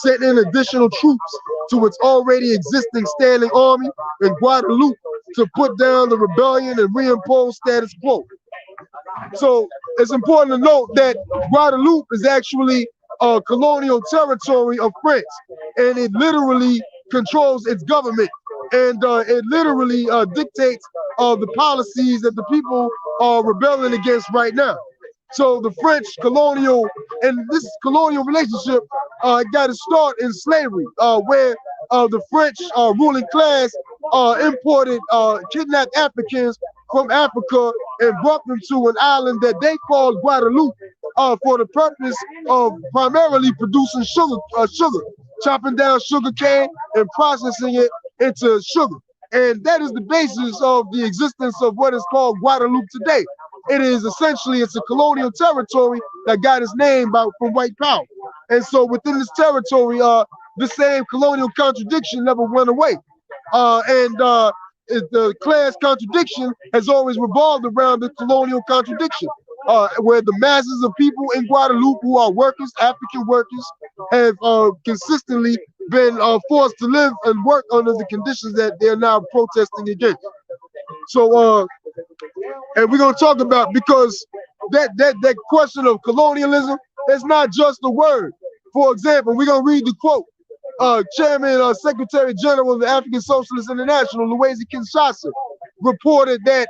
sent in additional troops to its already existing standing army in Guadeloupe to put down the rebellion and reimpose status quo. So it's important to note that Guadeloupe is actually a colonial territory of France, and it literally controls its government, and it literally dictates the policies that the people are rebelling against right now. So the French colonial, and this colonial relationship got to start in slavery, where the French ruling class imported kidnapped Africans from Africa and brought them to an island that they called Guadeloupe for the purpose of primarily producing sugar, chopping down sugar cane and processing it into sugar. And that is the basis of the existence of what is called Guadeloupe today. It is essentially, it's a colonial territory that got its name from white power. And so within this territory, the same colonial contradiction never went away. The class contradiction has always revolved around the colonial contradiction, where the masses of people in Guadeloupe who are workers, African workers, have consistently been forced to live and work under the conditions that they're now protesting against. So, and we're gonna talk about, because that question of colonialism is not just a word. For example, we're gonna read the quote. Chairman, Secretary General of the African Socialist International, Louise Kinshasa, reported that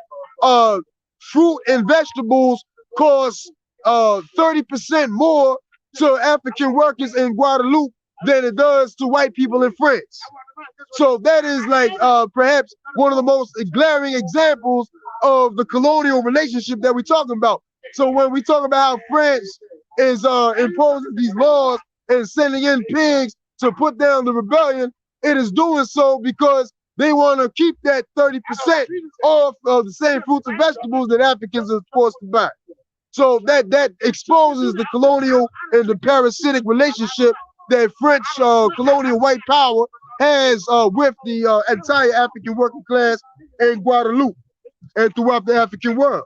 fruit and vegetables cost 30% more to African workers in Guadeloupe than it does to white people in France. So that is like perhaps one of the most glaring examples of the colonial relationship that we're talking about. So when we talk about how France is imposing these laws and sending in pigs to put down the rebellion, it is doing so because they want to keep that 30% off of the same fruits and vegetables that Africans are forced to buy. So that exposes the colonial and the parasitic relationship that French colonial white power has with the entire African working class in Guadeloupe and throughout the African world.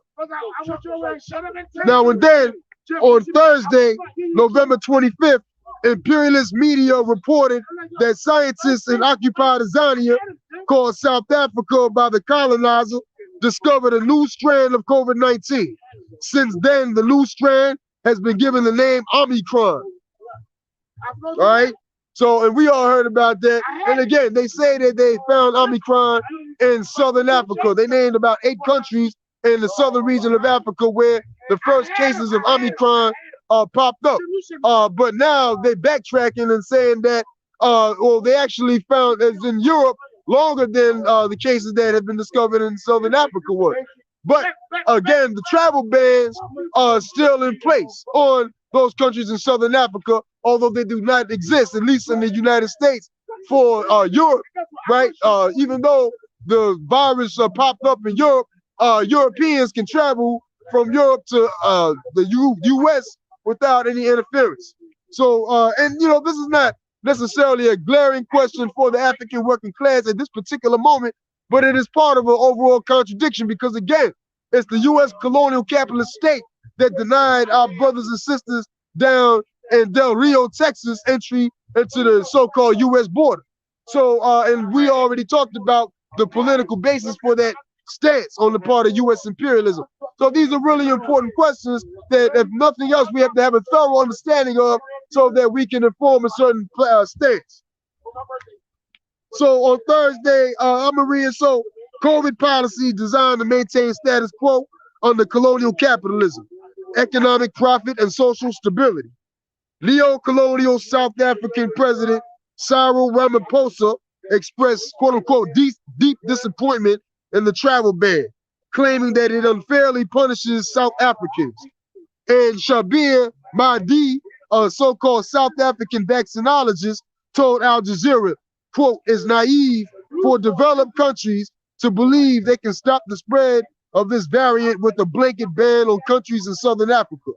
Now and then, on Thursday, November 25th, imperialist media reported that scientists in occupied Tanzania, called South Africa by the colonizer, discovered a new strand of COVID-19. Since then, the new strand has been given the name Omicron. All right? So, and we all heard about that. And again, they say that they found Omicron in Southern Africa. They named about 8 countries in the southern region of Africa where the first cases of Omicron popped up. But now they're backtracking and saying that, well, they actually found as in Europe longer than the cases that have been discovered in Southern Africa were. But again, the travel bans are still in place on those countries in Southern Africa, although they do not exist, at least in the United States, for Europe, right? Even though the virus popped up in Europe, Europeans can travel from Europe to the US without any interference. So, and you know, this is not necessarily a glaring question for the African working class at this particular moment, but it is part of an overall contradiction because, again, it's the US colonial capitalist state that denied our brothers and sisters down in Del Rio, Texas, entry into the so-called US border. So, and we already talked about the political basis for that stance on the part of US imperialism. So these are really important questions that, if nothing else, we have to have a thorough understanding of so that we can inform a certain stance. So on Thursday, I'm gonna read, so COVID policy designed to maintain status quo under colonial capitalism, economic profit and social stability. Neo-colonial South African President Cyril Ramaphosa expressed quote-unquote deep disappointment in the travel ban, claiming that it unfairly punishes South Africans. And Shabir Mahdi, a so-called South African vaccinologist, told Al Jazeera, quote, "It's naive for developed countries to believe they can stop the spread of this variant with a blanket ban on countries in Southern Africa.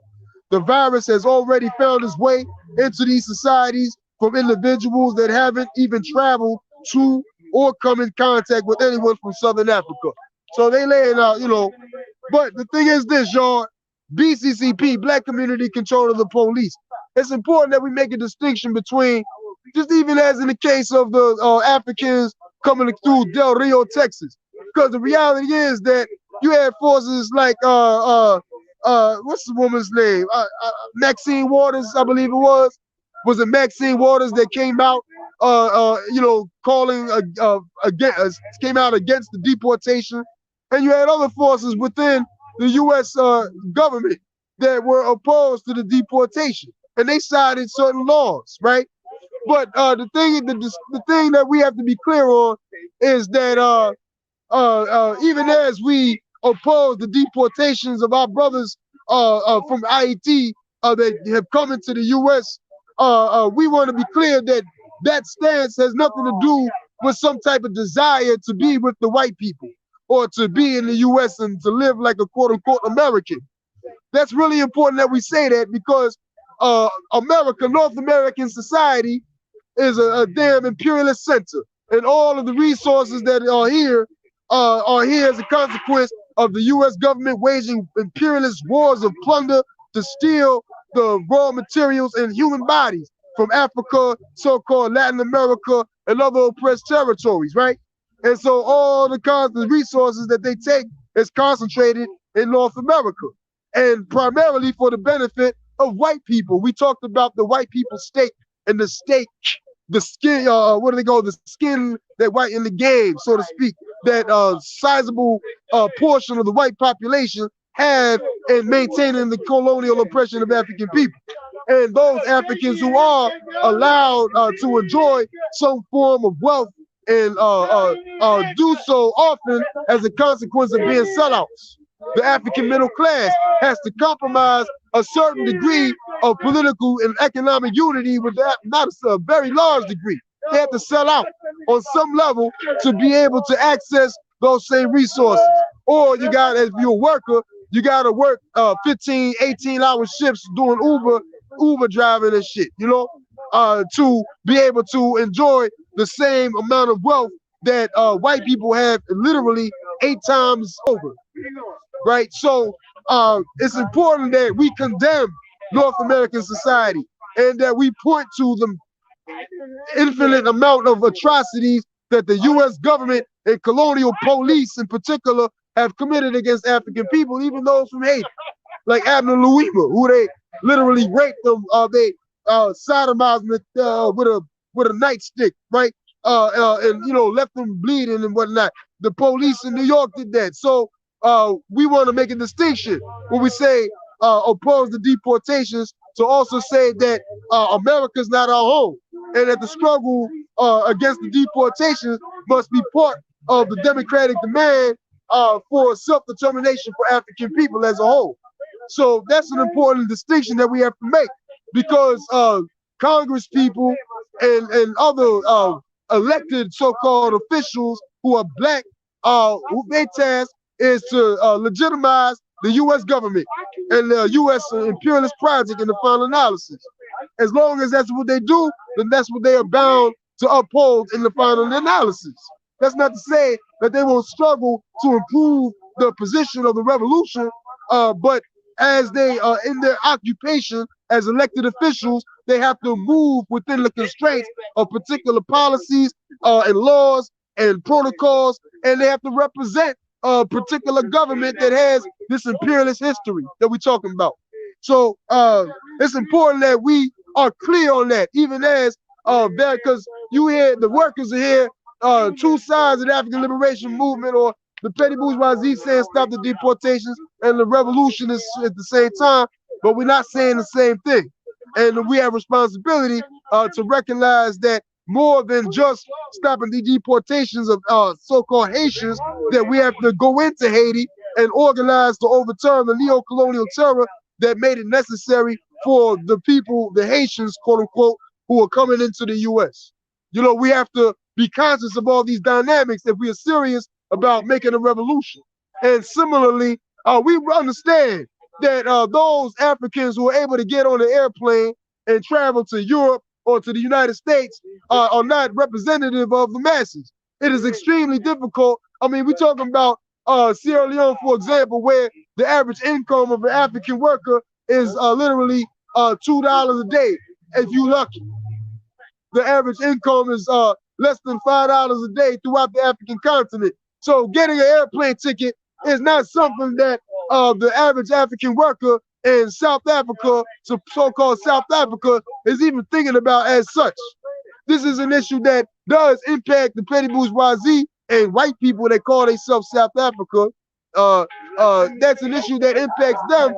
The virus has already found its way into these societies from individuals that haven't even traveled to or come in contact with anyone from Southern Africa." So they laying out, you know, but the thing is this, y'all, BCCP, Black Community Control of the Police. It's important that we make a distinction between, just even as in the case of the Africans coming through Del Rio, Texas, because the reality is that you had forces like, what's the woman's name? Maxine Waters, I believe it was. Was it Maxine Waters that came out, you know, calling came out against the deportation? And you had other forces within the U.S. Government that were opposed to the deportation, and they cited certain laws, right? But the thing that we have to be clear on is that even as we oppose the deportations of our brothers from IET that have come into the U.S., we want to be clear that that stance has nothing to do with some type of desire to be with the white people or to be in the U.S. and to live like a quote-unquote American. That's really important that we say that because America, North American society, is a damn imperialist center. and all of the resources that are here as a consequence of the U.S. government waging imperialist wars of plunder to steal the raw materials and human bodies from Africa, so-called Latin America, and other oppressed territories, right? And so all the resources that they take is concentrated in North America, and primarily for the benefit of white people. We talked about the white people stake and the stake, the skin, what do they call, the skin that white in the game, so to speak, that sizable portion of the white population have in maintaining the colonial oppression of African people. And those Africans who are allowed to enjoy some form of wealth and do so often as a consequence of being sellouts. The African middle class has to compromise a certain degree of political and economic unity with that, not a very large degree. They have to sell out on some level to be able to access those same resources. Or you got, if you're a worker, you got to work 15, 18-hour shifts doing Uber driving and shit, you know, to be able to enjoy the same amount of wealth that white people have literally 8 times over, right? So it's important that we condemn North American society and that we point to the infinite amount of atrocities that the U.S. government and colonial police in particular have committed against African people, even those from Haiti, like Abner Louima, who they literally raped them, they sodomized them with a nightstick, right? And you know, left them bleeding and whatnot. The police in New York did that. So we want to make a distinction when we say oppose the deportations, to also say that America's not our home, and that the struggle against the deportations must be part of the democratic demand for self-determination for African people as a whole. So that's an important distinction that we have to make, because Congress people and other elected so-called officials who are black, who their task is to legitimize the U.S. government and the U.S. imperialist project in the final analysis. As long as that's what they do, then that's what they are bound to uphold in the final analysis. That's not to say that they won't struggle to improve the position of the revolution, but as they are in their occupation as elected officials, they have to move within the constraints of particular policies and laws and protocols, and they have to represent a particular government that has this imperialist history that we're talking about. So it's important that we are clear on that, even as because you hear the workers are here, 2 sides of the African liberation movement, or the petty bourgeoisie saying stop the deportations, and the revolution is at the same time, but we're not saying the same thing. And we have responsibility to recognize that more than just stopping the deportations of so-called Haitians, that we have to go into Haiti and organize to overturn the neo-colonial terror that made it necessary for the people, the Haitians, quote unquote, who are coming into the U.S. You know, we have to be conscious of all these dynamics if we are serious about making a revolution. And similarly, we understand that those Africans who are able to get on an airplane and travel to Europe or to the United States are not representative of the masses. It is extremely difficult. I mean, we're talking about Sierra Leone, for example, where the average income of an African worker is literally $2 a day, if you're lucky. The average income is less than $5 a day throughout the African continent. So getting an airplane ticket is not something that the average African worker in South Africa, so-called South Africa, is even thinking about as such. This is an issue that does impact the petty bourgeoisie and white people that call themselves South Africa. That's an issue that impacts them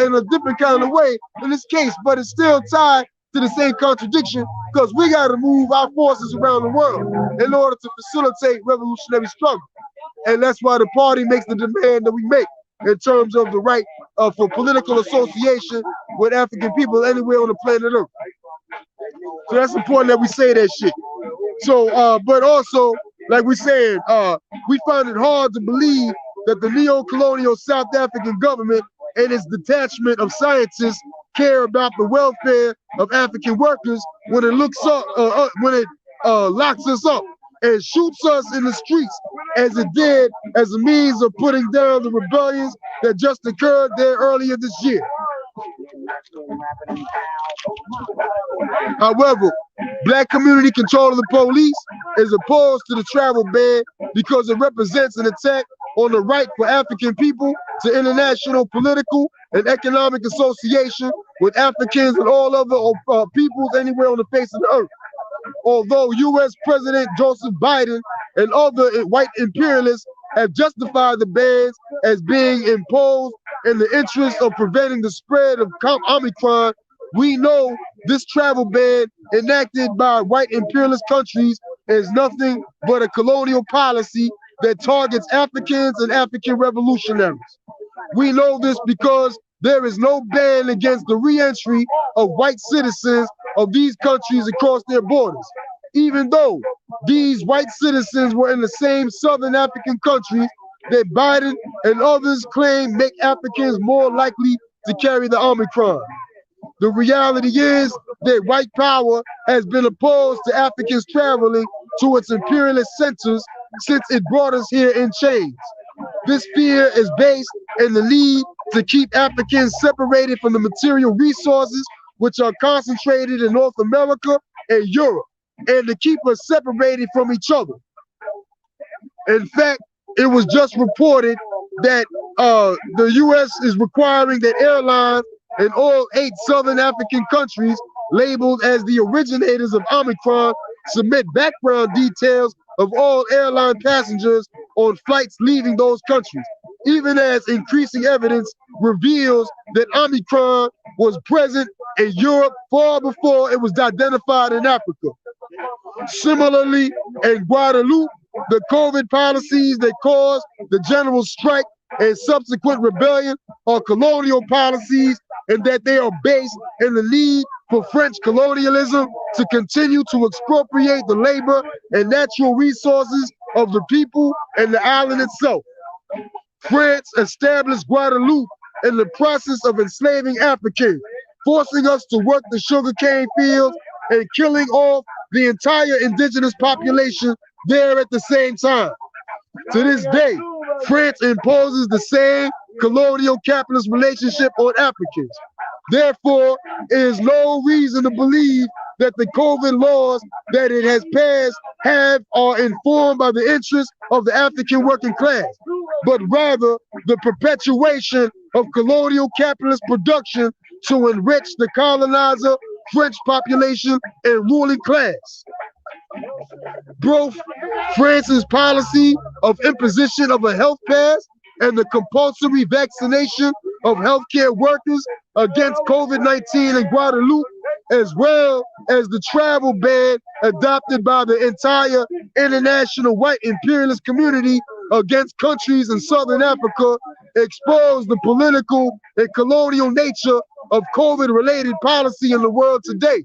in a different kind of way in this case, but it's still tied to the same contradiction, because we got to move our forces around the world in order to facilitate revolutionary struggle. And that's why the party makes the demand that we make in terms of the right for political association with African people anywhere on the planet Earth. So that's important that we say that shit. So, but also, like we said, we find it hard to believe that the neo-colonial South African government and its detachment of scientists care about the welfare of African workers when it looks up, when it locks us up and shoots us in the streets as it did as a means of putting down the rebellions that just occurred there earlier this year. However, black community control of the police is opposed to the travel ban because it represents an attack on the right for African people to international political and economic association with Africans and all other peoples anywhere on the face of the earth. Although U.S. President Joseph Biden and other white imperialists have justified the bans as being imposed in the interest of preventing the spread of Omicron, we know this travel ban enacted by white imperialist countries is nothing but a colonial policy that targets Africans and African revolutionaries. We know this because there is no ban against the re-entry of white citizens of these countries across their borders, even though these white citizens were in the same Southern African countries that Biden and others claim make Africans more likely to carry the Omicron. The reality is that white power has been opposed to Africans traveling to its imperialist centers since it brought us here in chains. This fear is based in the need to keep Africans separated from the material resources which are concentrated in North America and Europe, and to keep us separated from each other. In fact, it was just reported that the U.S. is requiring that airlines in all 8 Southern African countries labeled as the originators of Omicron submit background details of all airline passengers on flights leaving those countries, even as increasing evidence reveals that Omicron was present in Europe far before it was identified in Africa. Similarly, in Guadeloupe, the COVID policies that caused the general strike and subsequent rebellion are colonial policies, and that they are based in the need for French colonialism to continue to expropriate the labor and natural resources of the people and the island itself. France established Guadeloupe in the process of enslaving Africans, forcing us to work the sugarcane fields and killing off the entire indigenous population there at the same time. To this day, France imposes the same colonial capitalist relationship on Africans. Therefore, there is no reason to believe that the COVID laws that it has passed are informed by the interests of the African working class, but rather the perpetuation of colonial capitalist production to enrich the colonizer, French population, and ruling class. Both France's policy of imposition of a health pass and the compulsory vaccination of healthcare workers against COVID-19 in Guadeloupe, as well as the travel ban adopted by the entire international white imperialist community against countries in Southern Africa, expose the political and colonial nature of COVID-related policy in the world today.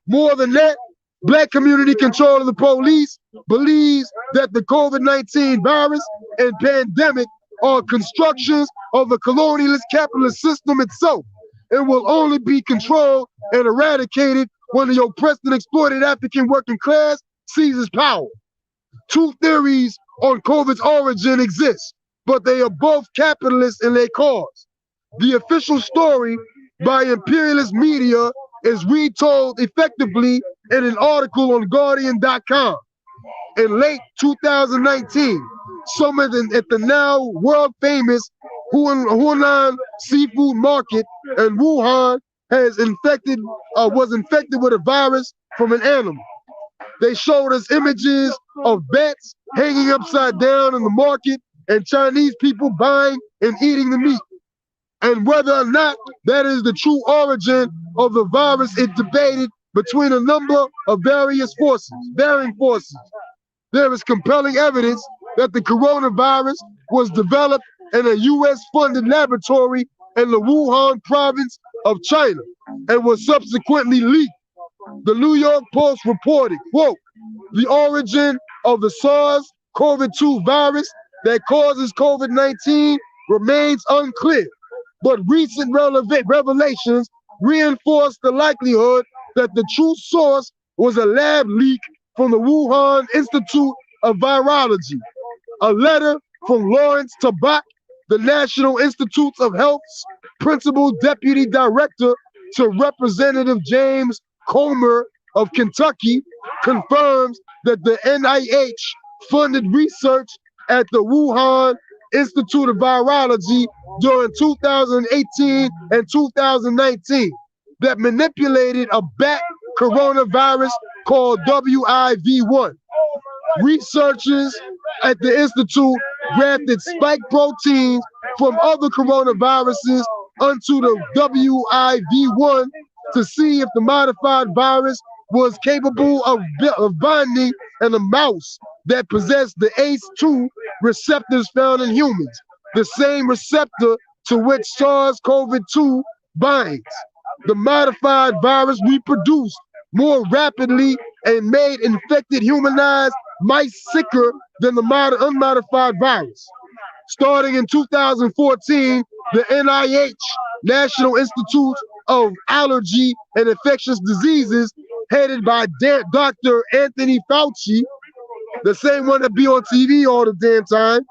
More than that, Black community control of the police believes that the COVID-19 virus and pandemic are constructions of the colonialist capitalist system itself. It will only be controlled and eradicated when the oppressed and exploited African working class seizes power. 2 theories on COVID's origin exist, but they are both capitalist in their cause. The official story by imperialist media is retold effectively in an article on Guardian.com. In late 2019, someone at the now world-famous Hunan seafood market in Wuhan was infected with a virus from an animal. They showed us images of bats hanging upside down in the market and Chinese people buying and eating the meat. And whether or not that is the true origin of the virus is debated between a number of varying forces. There is compelling evidence that the coronavirus was developed in a US-funded laboratory in the Wuhan province of China and was subsequently leaked. The New York Post reported, quote, "The origin of the SARS-CoV-2 virus that causes COVID-19 remains unclear, but recent revelations reinforce the likelihood that the true source was a lab leak from the Wuhan Institute of Virology, a letter from Lawrence Tabak, the National Institutes of Health's Principal Deputy Director, to Representative James Comer of Kentucky, confirms that the NIH funded research at the Wuhan Institute of Virology during 2018 and 2019 that manipulated a bat coronavirus called WIV1. Researchers at the Institute grafted spike proteins from other coronaviruses onto the WIV1 to see if the modified virus was capable of binding in a mouse that possessed the ACE2 receptors found in humans, the same receptor to which SARS-CoV-2 binds. The modified virus reproduced more rapidly and made infected humanized mice sicker than the unmodified virus. Starting in 2014, the NIH, National Institute of Allergy and Infectious Diseases, headed by Dr. Anthony Fauci, the same one that be on TV all the damn time,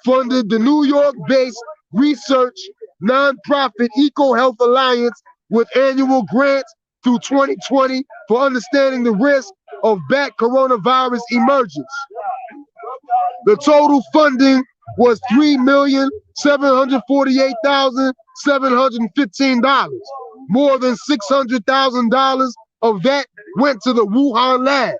funded the New York-based research nonprofit EcoHealth Alliance with annual grants through 2020 for understanding the risk of bat coronavirus emergence. The total funding was $3,748,715. More than $600,000 of that went to the Wuhan lab.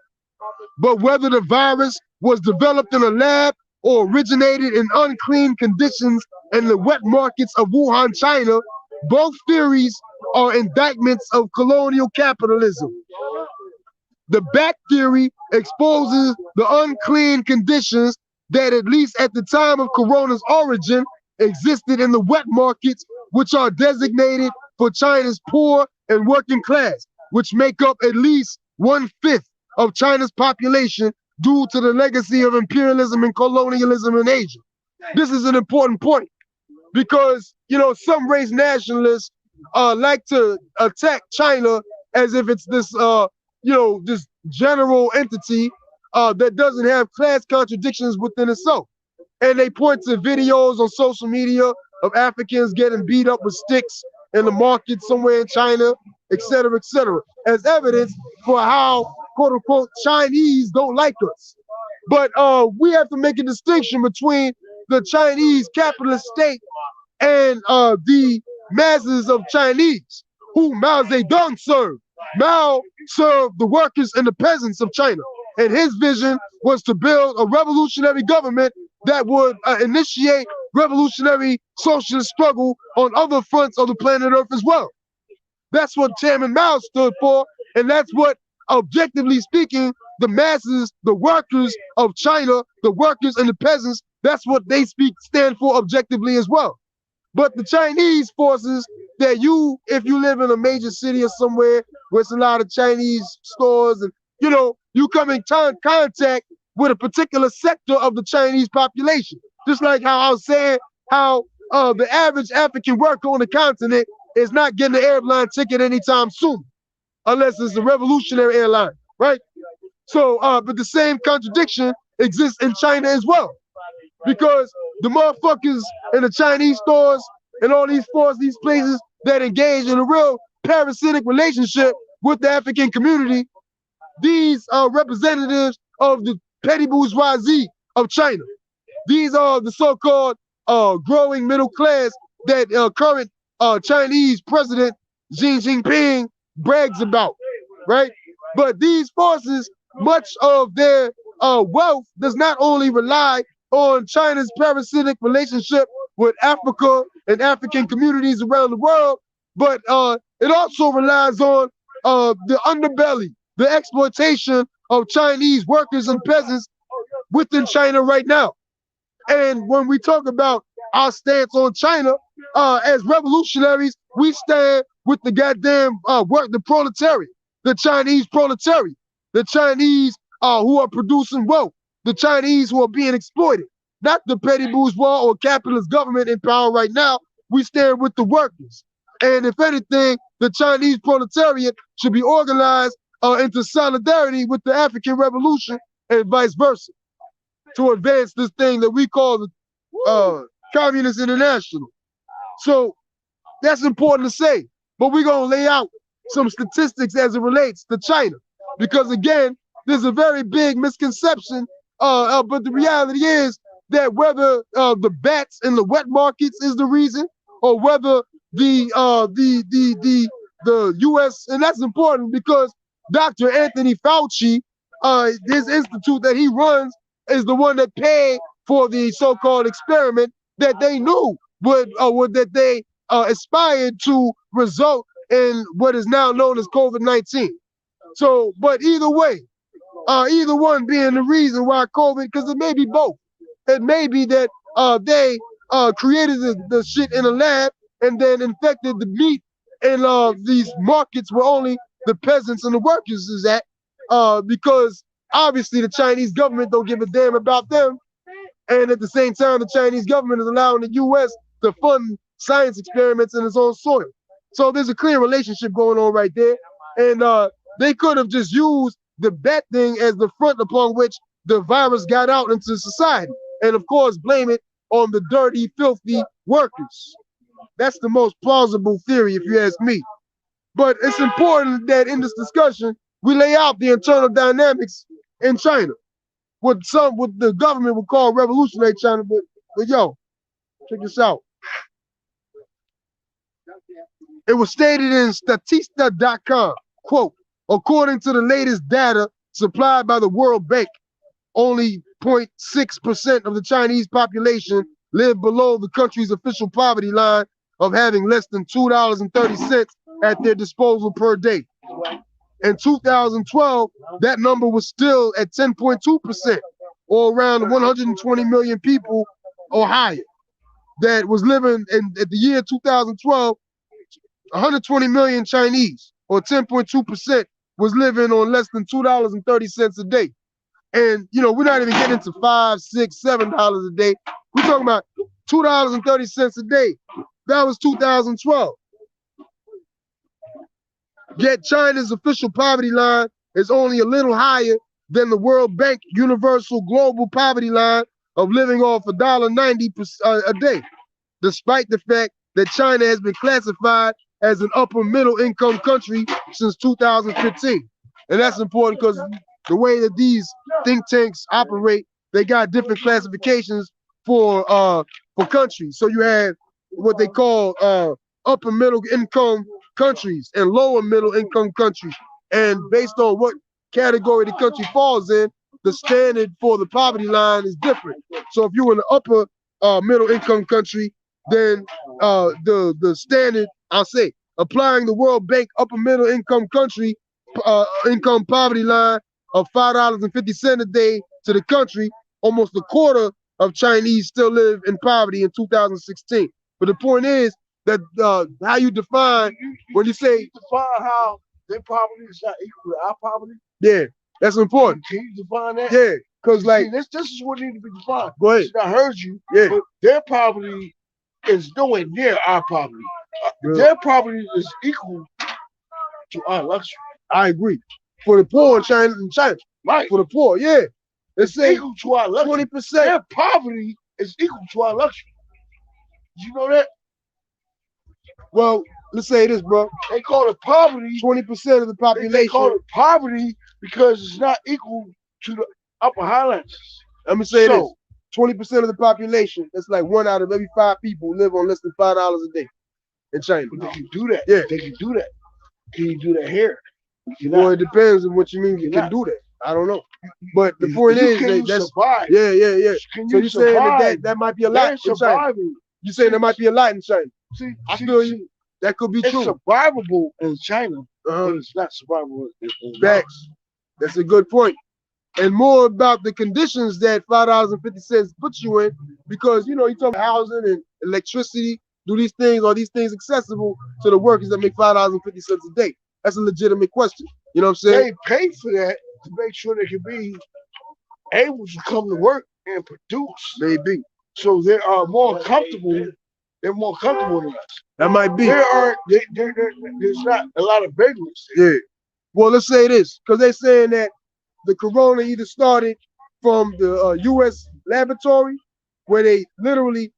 But whether the virus was developed in a lab or originated in unclean conditions in the wet markets of Wuhan, China, both theories are indictments of colonial capitalism. The bat theory exposes the unclean conditions that, at least at the time of corona's origin, existed in the wet markets, which are designated for China's poor and working class, which make up at least 1/5 of China's population due to the legacy of imperialism and colonialism in Asia. This is an important point because, you know, some race nationalists like to attack China as if it's this, this general entity that doesn't have class contradictions within itself. And they point to videos on social media of Africans getting beat up with sticks in the market somewhere in China, et cetera, as evidence for how, quote unquote, Chinese don't like us. But we have to make a distinction between the Chinese capitalist state and the masses of Chinese who Mao Zedong served. Mao served the workers and the peasants of China. And his vision was to build a revolutionary government that would initiate revolutionary socialist struggle on other fronts of the planet Earth as well. That's what Chairman Mao stood for, and that's what, objectively speaking, the masses, the workers of China, the workers and the peasants, that's what they stand for objectively as well. But the Chinese forces that if you live in a major city or somewhere where it's a lot of Chinese stores and, you come in contact with a particular sector of the Chinese population. Just like how I was saying, how the average African worker on the continent is not getting an airline ticket anytime soon, unless it's a revolutionary airline, right? So, but the same contradiction exists in China as well, because the motherfuckers in the Chinese stores and all these places that engage in a real parasitic relationship with the African community, these are representatives of the petty bourgeoisie of China. These are the so-called growing middle class that current Chinese president Xi Jinping brags about, right? But these forces, much of their wealth does not only rely on China's parasitic relationship with Africa and African communities around the world, but it also relies on the underbelly, the exploitation of Chinese workers and peasants within China right now. And when we talk about our stance on China, as revolutionaries, we stand with the goddamn the proletariat, the Chinese proletariat, the Chinese who are producing wealth, the Chinese who are being exploited, not the petty bourgeois or capitalist government in power right now. We stand with the workers. And if anything, the Chinese proletariat should be organized into solidarity with the African Revolution and vice versa to advance this thing that we call the Communist International. So that's important to say, but we're gonna lay out some statistics as it relates to China, because again, there's a very big misconception, but the reality is that whether the bats in the wet markets is the reason, or whether the U.S. and that's important because Dr. Anthony Fauci, his institute that he runs, is the one that paid for the so-called experiment that they knew would that they aspired to result in what is now known as COVID-19. So, but either way, either one being the reason why COVID, because it may be both. It may be that they created the shit in a lab and then infected the meat in these markets where only the peasants and the workers is at, because obviously the Chinese government don't give a damn about them, and at the same time the Chinese government is allowing the U.S. to fund science experiments in its own soil. So there's a clear relationship going on right there, and they could have just used the bat thing as the front upon which the virus got out into society, and of course blame it on the dirty, filthy workers. That's the most plausible theory, if you ask me. But it's important that in this discussion we lay out the internal dynamics in China, what the government would call revolutionary China. But yo, check this out. It was stated in Statista.com, quote, according to the latest data supplied by the World Bank, only 0.6% of the Chinese population live below the country's official poverty line of having less than $2.30 at their disposal per day. In 2012, that number was still at 10.2%, or around 120 million people or higher that was living at the year 2012. 120 million Chinese, or 10.2%, was living on less than $2.30 a day. And you know, we're not even getting into $5, $6, $7 a day. We're talking about $2.30 a day. That was 2012. Yet China's official poverty line is only a little higher than the World Bank Universal Global Poverty line of living off $1.90 a day, despite the fact that China has been classified as an upper middle income country since 2015. And that's important because the way that these think tanks operate, they got different classifications for countries. So you have what they call upper middle income countries and lower middle income countries. And based on what category the country falls in, the standard for the poverty line is different. So if you're in the upper middle income country, then the standard, I'll say, applying the World Bank upper middle income country income poverty line of $5.50 a day to the country, almost a quarter of Chinese still live in poverty in 2016. But the point is that how you define when you say define how their poverty is not equal to our poverty. Yeah, that's important. Can you define that? Yeah, because like this is what needs to be defined. Go ahead. I heard you. Yeah. But their poverty is nowhere near our poverty. Their poverty is equal to our luxury. I agree. For the poor in China, right? For the poor, yeah, it's equal to our luxury. 20%. Their poverty is equal to our luxury. You know that? Well, let's say this, bro. They call it poverty. 20% of the population. They call it poverty because it's not equal to the upper highlands. Let me say this. 20% of the population, that's like 1 out of every 5 people live on less than $5 a day in China. But they can do that. Yeah. They can do that. Can you do that here? Well, it depends on what you mean you can do that. I don't know. But the point is that that's survive. Yeah. So you're saying that might be a lot in China. You're saying there might be a lot in China. See, I feel you. That could be true. It's survivable in China, but it's not survivable in Facts. That's a good point. And more about the conditions that $5.50 puts you in, because you know you talk about housing and electricity. Do these things, are these things accessible to the workers that make $5.50 a day? That's a legitimate question. You know what I'm saying? They pay for that to make sure they can be able to come to work and produce. Maybe. So they are more comfortable. They're more comfortable than us. That might be. There's not a lot of vagrants. Yeah. well, let's say this, because they're saying that the corona either started from the U.S. laboratory, where they literally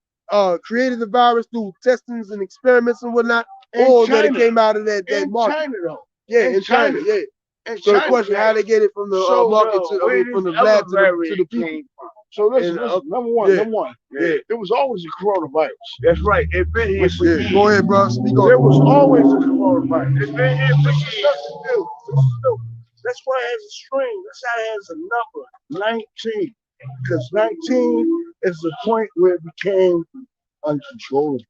created the virus through testings and experiments and whatnot, or that it came out of that market. China, though. Yeah, in China, yeah. And So the China, question, how they get it from the market from the lab to the people. So listen, number one, yeah. there was always a coronavirus. That's right. It's been here for years. Go ahead, bro. Speak on. There was always a coronavirus. It's been here for years. That's why it has a string. That's how it has a number, 19. Because 19 is the point where it became uncontrollable.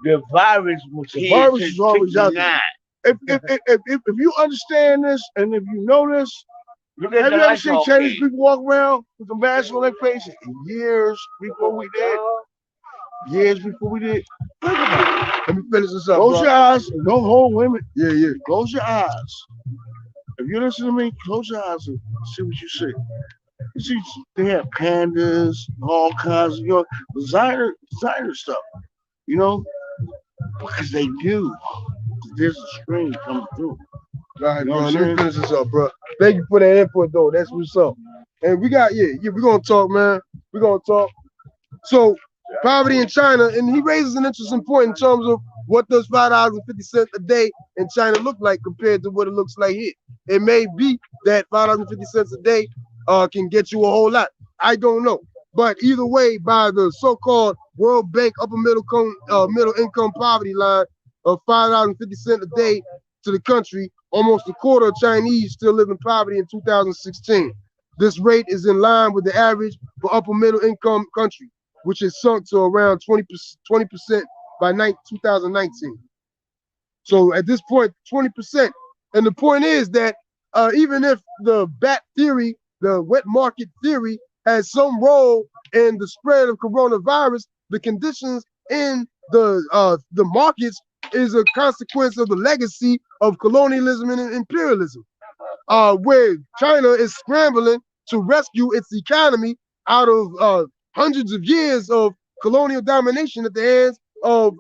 The virus was The here virus since is always out 59. there. If you understand this and if you know this, Look at have the you ever seen Lysol Chinese cage. people walk around with the mask on their face years before we did? Years before we did. Think about it. Let me finish this up, Close your eyes and don't hold women. Yeah. Close your eyes. If you listen to me, close your eyes and see what you see. You see, they have pandas, all kinds of designer stuff. You know, because they do. There's a string coming through. All right, You know bro. what I'm Let me saying? finish this up, bro. Thank you for that input, though. That's what's up. And we got, we're gonna talk, man. We're gonna talk. So, poverty in China, and he raises an interesting point in terms of what does $5.50 a day in China look like compared to what it looks like here. It may be that $5.50 a day can get you a whole lot. I don't know. But either way, by the so-called World Bank upper middle income poverty line of $5.50 a day to the country, almost a quarter of Chinese still live in poverty in 2016. This rate is in line with the average for upper middle income country, which is sunk to around 20% by 2019. So at this point, 20%. And the point is that even if the bat theory, the wet market theory, has some role in the spread of coronavirus, the conditions in the markets is a consequence of the legacy of colonialism and imperialism, where China is scrambling to rescue its economy out of hundreds of years of colonial domination at the hands of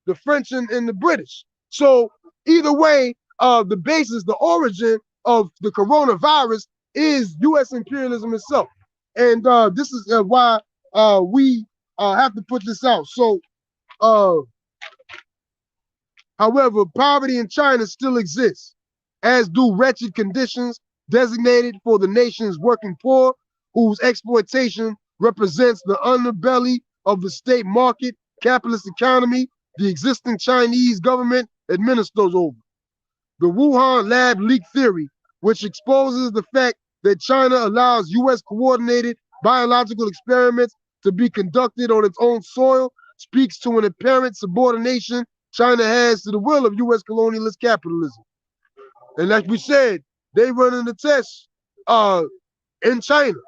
the French and the British. So either way, the basis, the origin of the coronavirus is U.S. imperialism itself. And this is why we have to put this out. So, however, poverty in China still exists, as do wretched conditions designated for the nation's working poor, whose exploitation represents the underbelly of the state market capitalist economy the existing Chinese government administers over. The Wuhan lab leak theory, which exposes the fact that China allows U.S. coordinated biological experiments to be conducted on its own soil, speaks to an apparent subordination China has to the will of U.S. colonialist capitalism. And like we said, they running the tests in China.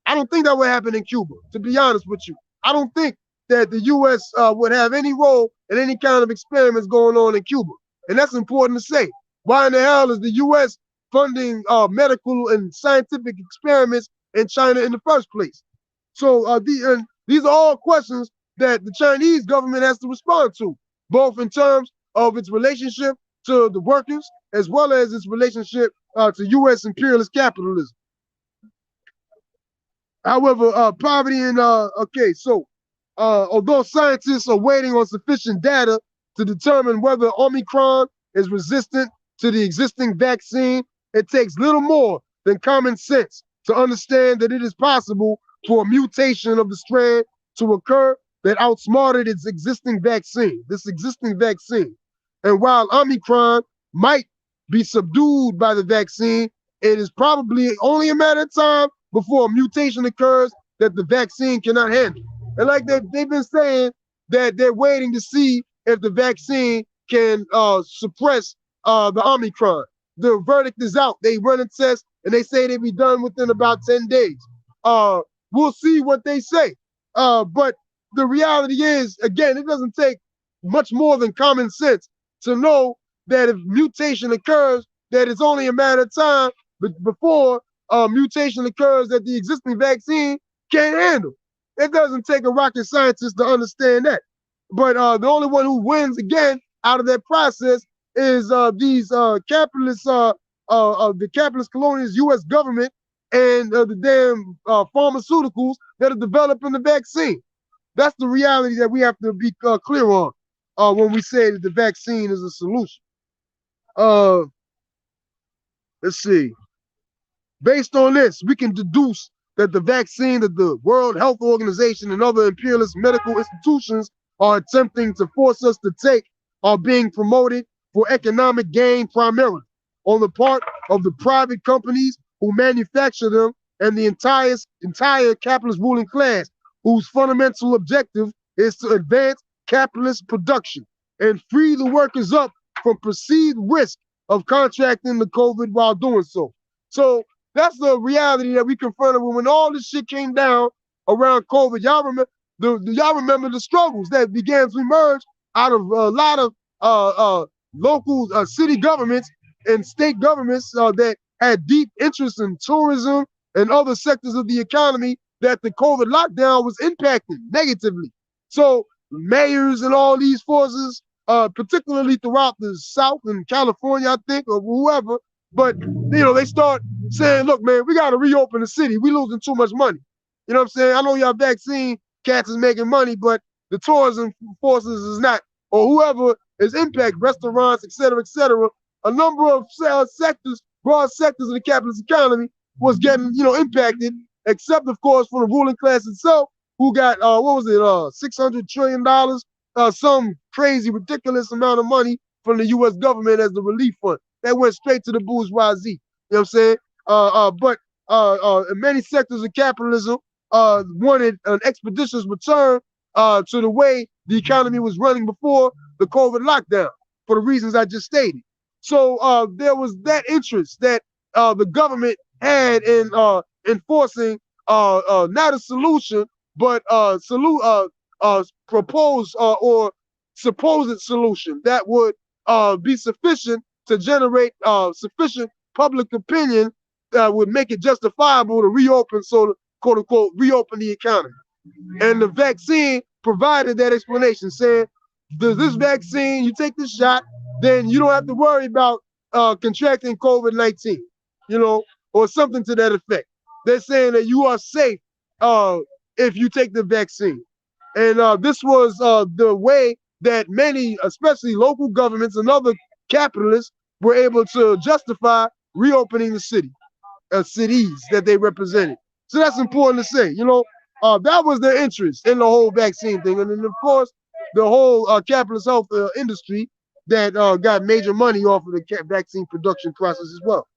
I don't think that would happen in Cuba, to be honest with you. I don't think that the U.S. Would have any role in any kind of experiments going on in Cuba. And that's important to say. Why in the hell is the U.S. funding medical and scientific experiments in China in the first place? So these are all questions that the Chinese government has to respond to, both in terms of its relationship to the workers, as well as its relationship to U.S. imperialist capitalism. However, poverty and, although scientists are waiting on sufficient data to determine whether Omicron is resistant to the existing vaccine, it takes little more than common sense to understand that it is possible for a mutation of the strand to occur that outsmarted its existing vaccine, And while Omicron might be subdued by the vaccine, it is probably only a matter of time before a mutation occurs that the vaccine cannot handle. And like they've been saying that they're waiting to see if the vaccine can suppress the Omicron. The verdict is out. They run a test and they say they'll be done within about 10 days. We'll see what they say. But the reality is, again, it doesn't take much more than common sense to know that if mutation occurs, that it's only a matter of time before mutation occurs that the existing vaccine can't handle. It doesn't take a rocket scientist to understand that. But the only one who wins again out of that process is these capitalist the capitalist colonialist U.S. government and the damn pharmaceuticals that are developing the vaccine. That's the reality that we have to be clear on when we say that the vaccine is a solution. Let's see. Based on this, we can deduce that the vaccine that the World Health Organization and other imperialist medical institutions are attempting to force us to take are being promoted for economic gain primarily on the part of the private companies who manufacture them and the entire capitalist ruling class, whose fundamental objective is to advance capitalist production and free the workers up from perceived risk of contracting the COVID while doing so. So that's the reality that we confronted when all this shit came down around COVID. Y'all remember the struggles that began to emerge out of a lot of local city governments and state governments that had deep interest in tourism and other sectors of the economy that the COVID lockdown was impacting negatively. So mayors and all these forces, particularly throughout the South and California, I think, or whoever, but they start saying, look, man, we got to reopen the city. We losing too much money. You know what I'm saying? I know y'all vaccine cats is making money, but the tourism forces is not, or whoever is impacted, restaurants, et cetera, a number of sectors, broad sectors of the capitalist economy was getting, impacted, except of course for the ruling class itself, who got, $600 trillion, some crazy, ridiculous amount of money from the U.S. government as the relief fund. That went straight to the bourgeoisie. You know what I'm saying? But many sectors of capitalism wanted an expeditious return to the way the economy was running before the COVID lockdown, for the reasons I just stated. So there was that interest that the government had in enforcing not a solution, but proposed or supposed solution that would be sufficient to generate sufficient public opinion that would make it justifiable to reopen, so to quote unquote reopen the economy. And the vaccine provided that explanation, saying, this vaccine, you take this shot, then you don't have to worry about contracting COVID-19, or something to that effect. They're saying that you are safe if you take the vaccine. And this was the way that many, especially local governments and other capitalists, were able to justify reopening the cities that they represented. So that's important to say. That was their interest in the whole vaccine thing. And then, of course, the whole capitalist health industry that got major money off of the vaccine production process as well.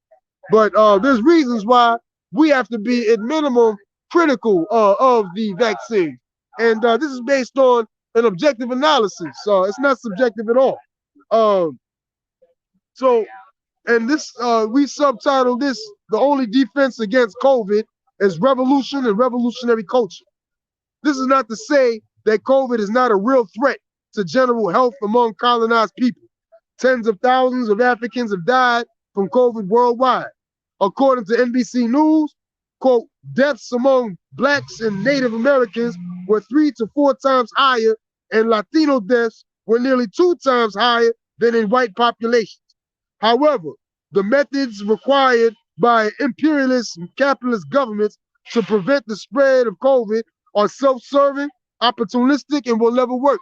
But there's reasons why we have to be, at minimum, critical of the vaccine. And this is based on an objective analysis. It's not subjective at all. And this, we subtitled this, The Only Defense Against COVID is Revolution and Revolutionary Culture. This is not to say that COVID is not a real threat to general health among colonized people. Tens of thousands of Africans have died from COVID worldwide. According to NBC News, quote, deaths among Blacks and Native Americans were 3 to 4 times higher, and Latino deaths were nearly 2 times higher than in white populations. However, the methods required by imperialist and capitalist governments to prevent the spread of COVID are self-serving, opportunistic, and will never work.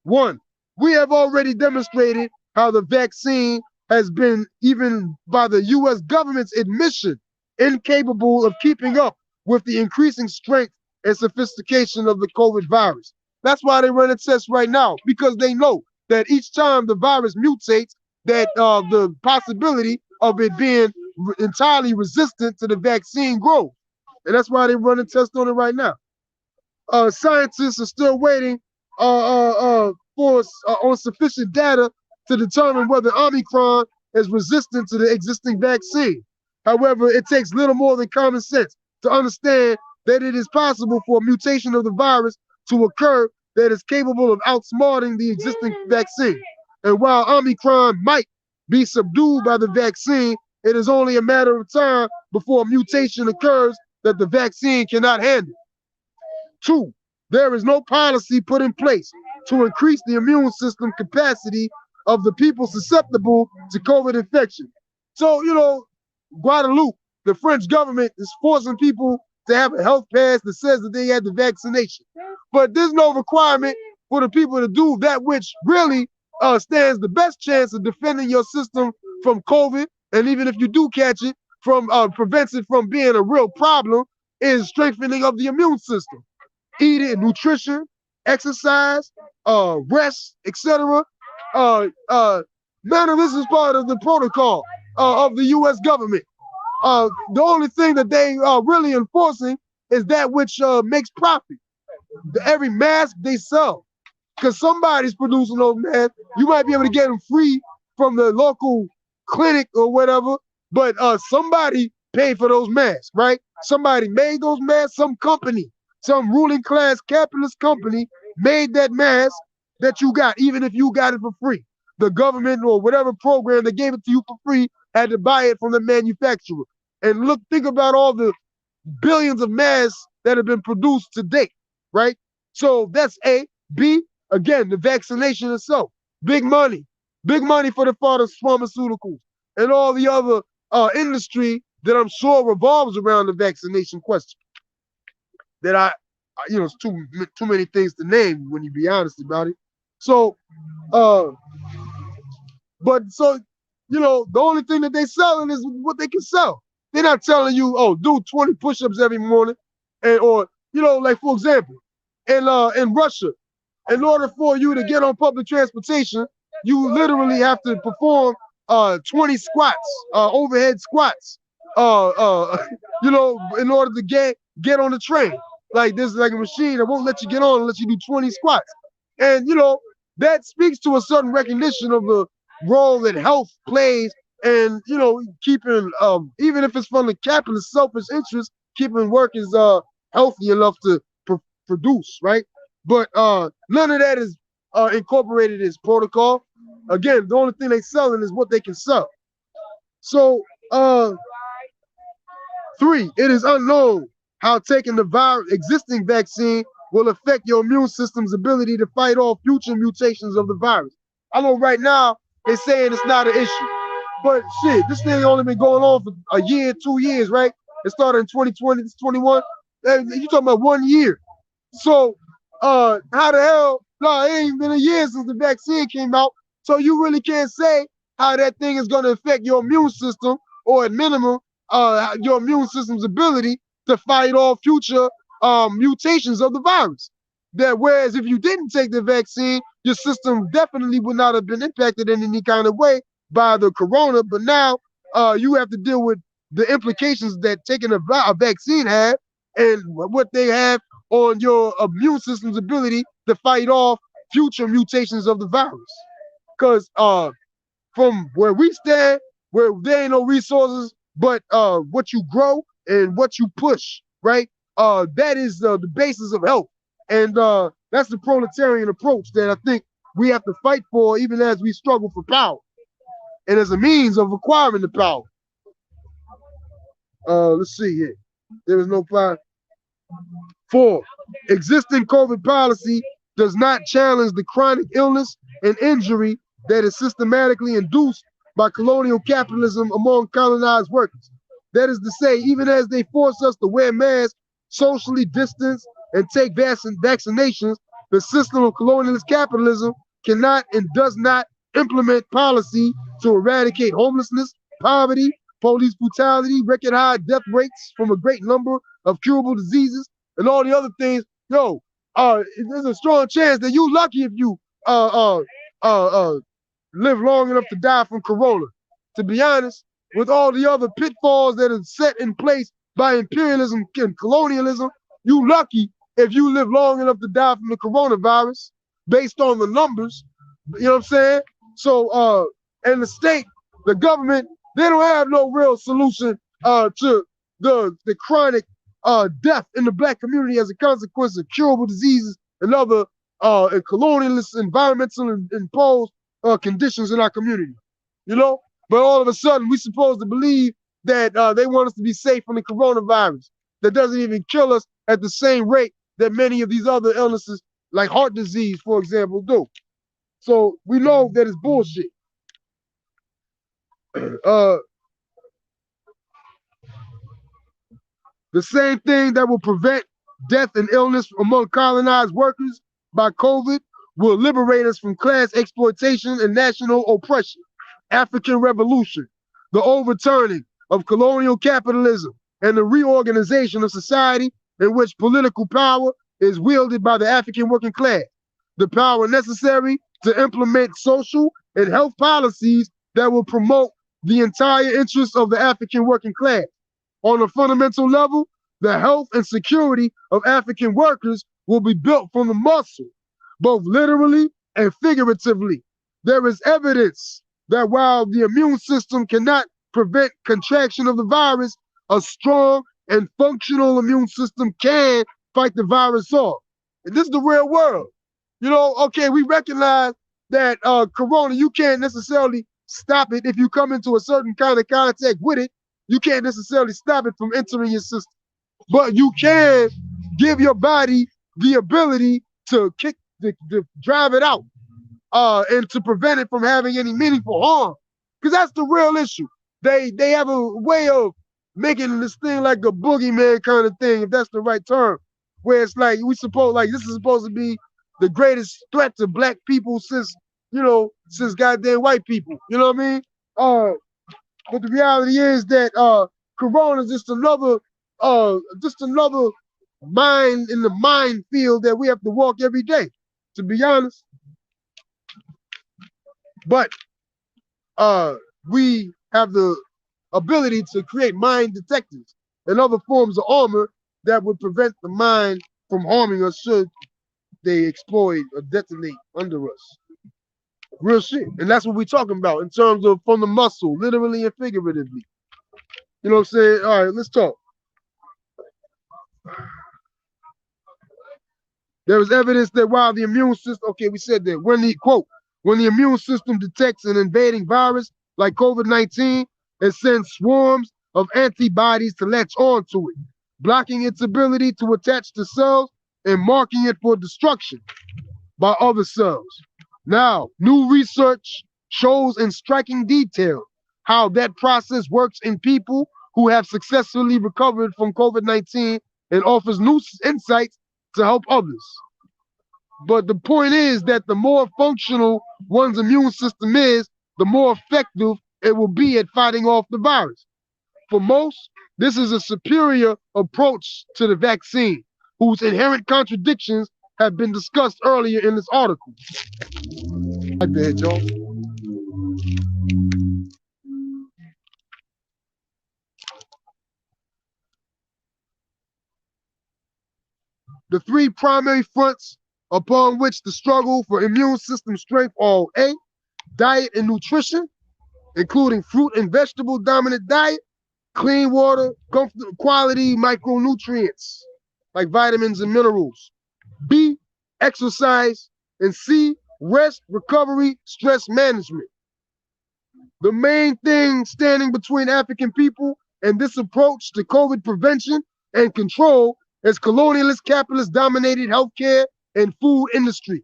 1, we have already demonstrated how the vaccine has been, even by the U.S. government's admission, incapable of keeping up with the increasing strength and sophistication of the COVID virus. That's why they run tests right now, because they know that each time the virus mutates, that the possibility of it being entirely resistant to the vaccine grows. And that's why they run a test on it right now. Scientists are still waiting on sufficient data to determine whether Omicron is resistant to the existing vaccine. However, it takes little more than common sense to understand that it is possible for a mutation of the virus to occur that is capable of outsmarting the existing vaccine. And while Omicron might be subdued by the vaccine, it is only a matter of time before a mutation occurs that the vaccine cannot handle. 2, there is no policy put in place to increase the immune system capacity of the people susceptible to COVID infection. So, you know, Guadeloupe, the French government is forcing people to have a health pass that says that they had the vaccination. But there's no requirement for the people to do that which really stands the best chance of defending your system from COVID. And even if you do catch it, from prevents it from being a real problem, is strengthening of the immune system. Eating, nutrition, exercise, rest, etc. None of this is part of the protocol of the U.S. government. The only thing that they are really enforcing is that which makes profit. Every mask they sell, because somebody's producing those masks. You might be able to get them free from the local clinic or whatever, but somebody paid for those masks, right? Somebody made those masks. Some company, some ruling class capitalist company made that mask that you got, even if you got it for free. The government or whatever program that gave it to you for free had to buy it from the manufacturer. And look, think about all the billions of masks that have been produced to date, right? So that's A. B, again, the vaccination itself. Big money for the pharmaceuticals and all the other industry that I'm sure revolves around the vaccination question. That you know, it's too many things to name when you be honest about it. So, but so, you know, the only thing that they selling is what they can sell. They're not telling you, oh, do 20 push-ups every morning, and or you know, like for example, in Russia, in order for you to get on public transportation, you literally have to perform 20 squats, overhead squats, you know, in order to get on the train. Like there's like a machine that won't let you get on unless you do 20 squats. And you know, that speaks to a certain recognition of the role that health plays, and you know, keeping even if it's from the capitalist selfish interest, keeping workers healthy enough to produce, right? But none of that is incorporated as protocol. Again, the only thing they selling is what they can sell. So 3, it is unknown how taking the existing vaccine will affect your immune system's ability to fight off future mutations of the virus. I know right now they're saying it's not an issue, but shit, this thing only been going on for a year, 2 years, right? It started in 2020, it's 21. You talking about 1 year. So how the hell, no, it ain't been a year since the vaccine came out. So you really can't say how that thing is going to affect your immune system, or at minimum, your immune system's ability to fight all future mutations of the virus. That whereas if you didn't take the vaccine, your system definitely would not have been impacted in any kind of way by the corona. But now you have to deal with the implications that taking a vaccine have, and what they have on your immune system's ability to fight off future mutations of the virus. Because from where we stand, where there ain't no resources but what you grow and what you push, right? That is the basis of health. And that's the proletarian approach that I think we have to fight for, even as we struggle for power and as a means of acquiring the power. Let's see here. There is no power. 4, existing COVID policy does not challenge the chronic illness and injury that is systematically induced by colonial capitalism among colonized workers. That is to say, even as they force us to wear masks, socially distance, and take vaccinations, the system of colonialist capitalism cannot and does not implement policy to eradicate homelessness, poverty, police brutality, record high death rates from a great number of curable diseases, and all the other things. Yo, there's a strong chance that you lucky if you live long enough to die from corona. To be honest, with all the other pitfalls that are set in place by imperialism and colonialism, you lucky if you live long enough to die from the coronavirus based on the numbers. You know what I'm saying? So, and the state, the government, they don't have no real solution to the chronic death in the black community as a consequence of curable diseases and other colonialist, environmental, and imposed conditions in our community. You know? But all of a sudden, we're supposed to believe that they want us to be safe from the coronavirus that doesn't even kill us at the same rate that many of these other illnesses, like heart disease, for example, do. So we know that it's bullshit. The same thing that will prevent death and illness among colonized workers by COVID will liberate us from class exploitation and national oppression. African revolution, the overturning of colonial capitalism, and the reorganization of society in which political power is wielded by the African working class. The power necessary to implement social and health policies that will promote the entire interests of the African working class. On a fundamental level, the health and security of African workers will be built from the muscle, both literally and figuratively. There is evidence that while the immune system cannot prevent contraction of the virus, a strong and functional immune system can fight the virus off. And this is the real world. You know, okay, we recognize that corona, you can't necessarily stop it if you come into a certain kind of contact with it. You can't necessarily stop it from entering your system. But you can give your body the ability to drive it out and to prevent it from having any meaningful harm. Because that's the real issue. They have a way of making this thing like a boogeyman kind of thing, if that's the right term, where it's like this is supposed to be the greatest threat to black people since goddamn white people. You know what I mean? But the reality is that corona is just another mine in the minefield that we have to walk every day, to be honest. But we have the ability to create mine detectors and other forms of armor that would prevent the mine from harming us should they exploit or detonate under us. Real shit. And that's what we're talking about in terms of from the muscle, literally and figuratively. You know what I'm saying? All right, let's talk. There is evidence that while the immune system, okay, we said that when the immune system detects an invading virus like COVID-19, it sends swarms of antibodies to latch on to it, blocking its ability to attach to cells and marking it for destruction by other cells. Now, new research shows in striking detail how that process works in people who have successfully recovered from COVID-19 and offers new insights to help others. But the point is that the more functional one's immune system is, the more effective it will be at fighting off the virus. For most, this is a superior approach to the vaccine, whose inherent contradictions have been discussed earlier in this article. Right there, Joe. The three primary fronts upon which the struggle for immune system strength are A, diet and nutrition, including fruit and vegetable dominant diet, clean water, comfortable quality micronutrients like vitamins and minerals. B, exercise, and C, rest, recovery, stress management. The main thing standing between African people and this approach to COVID prevention and control is colonialist, capitalist dominated healthcare and food industry.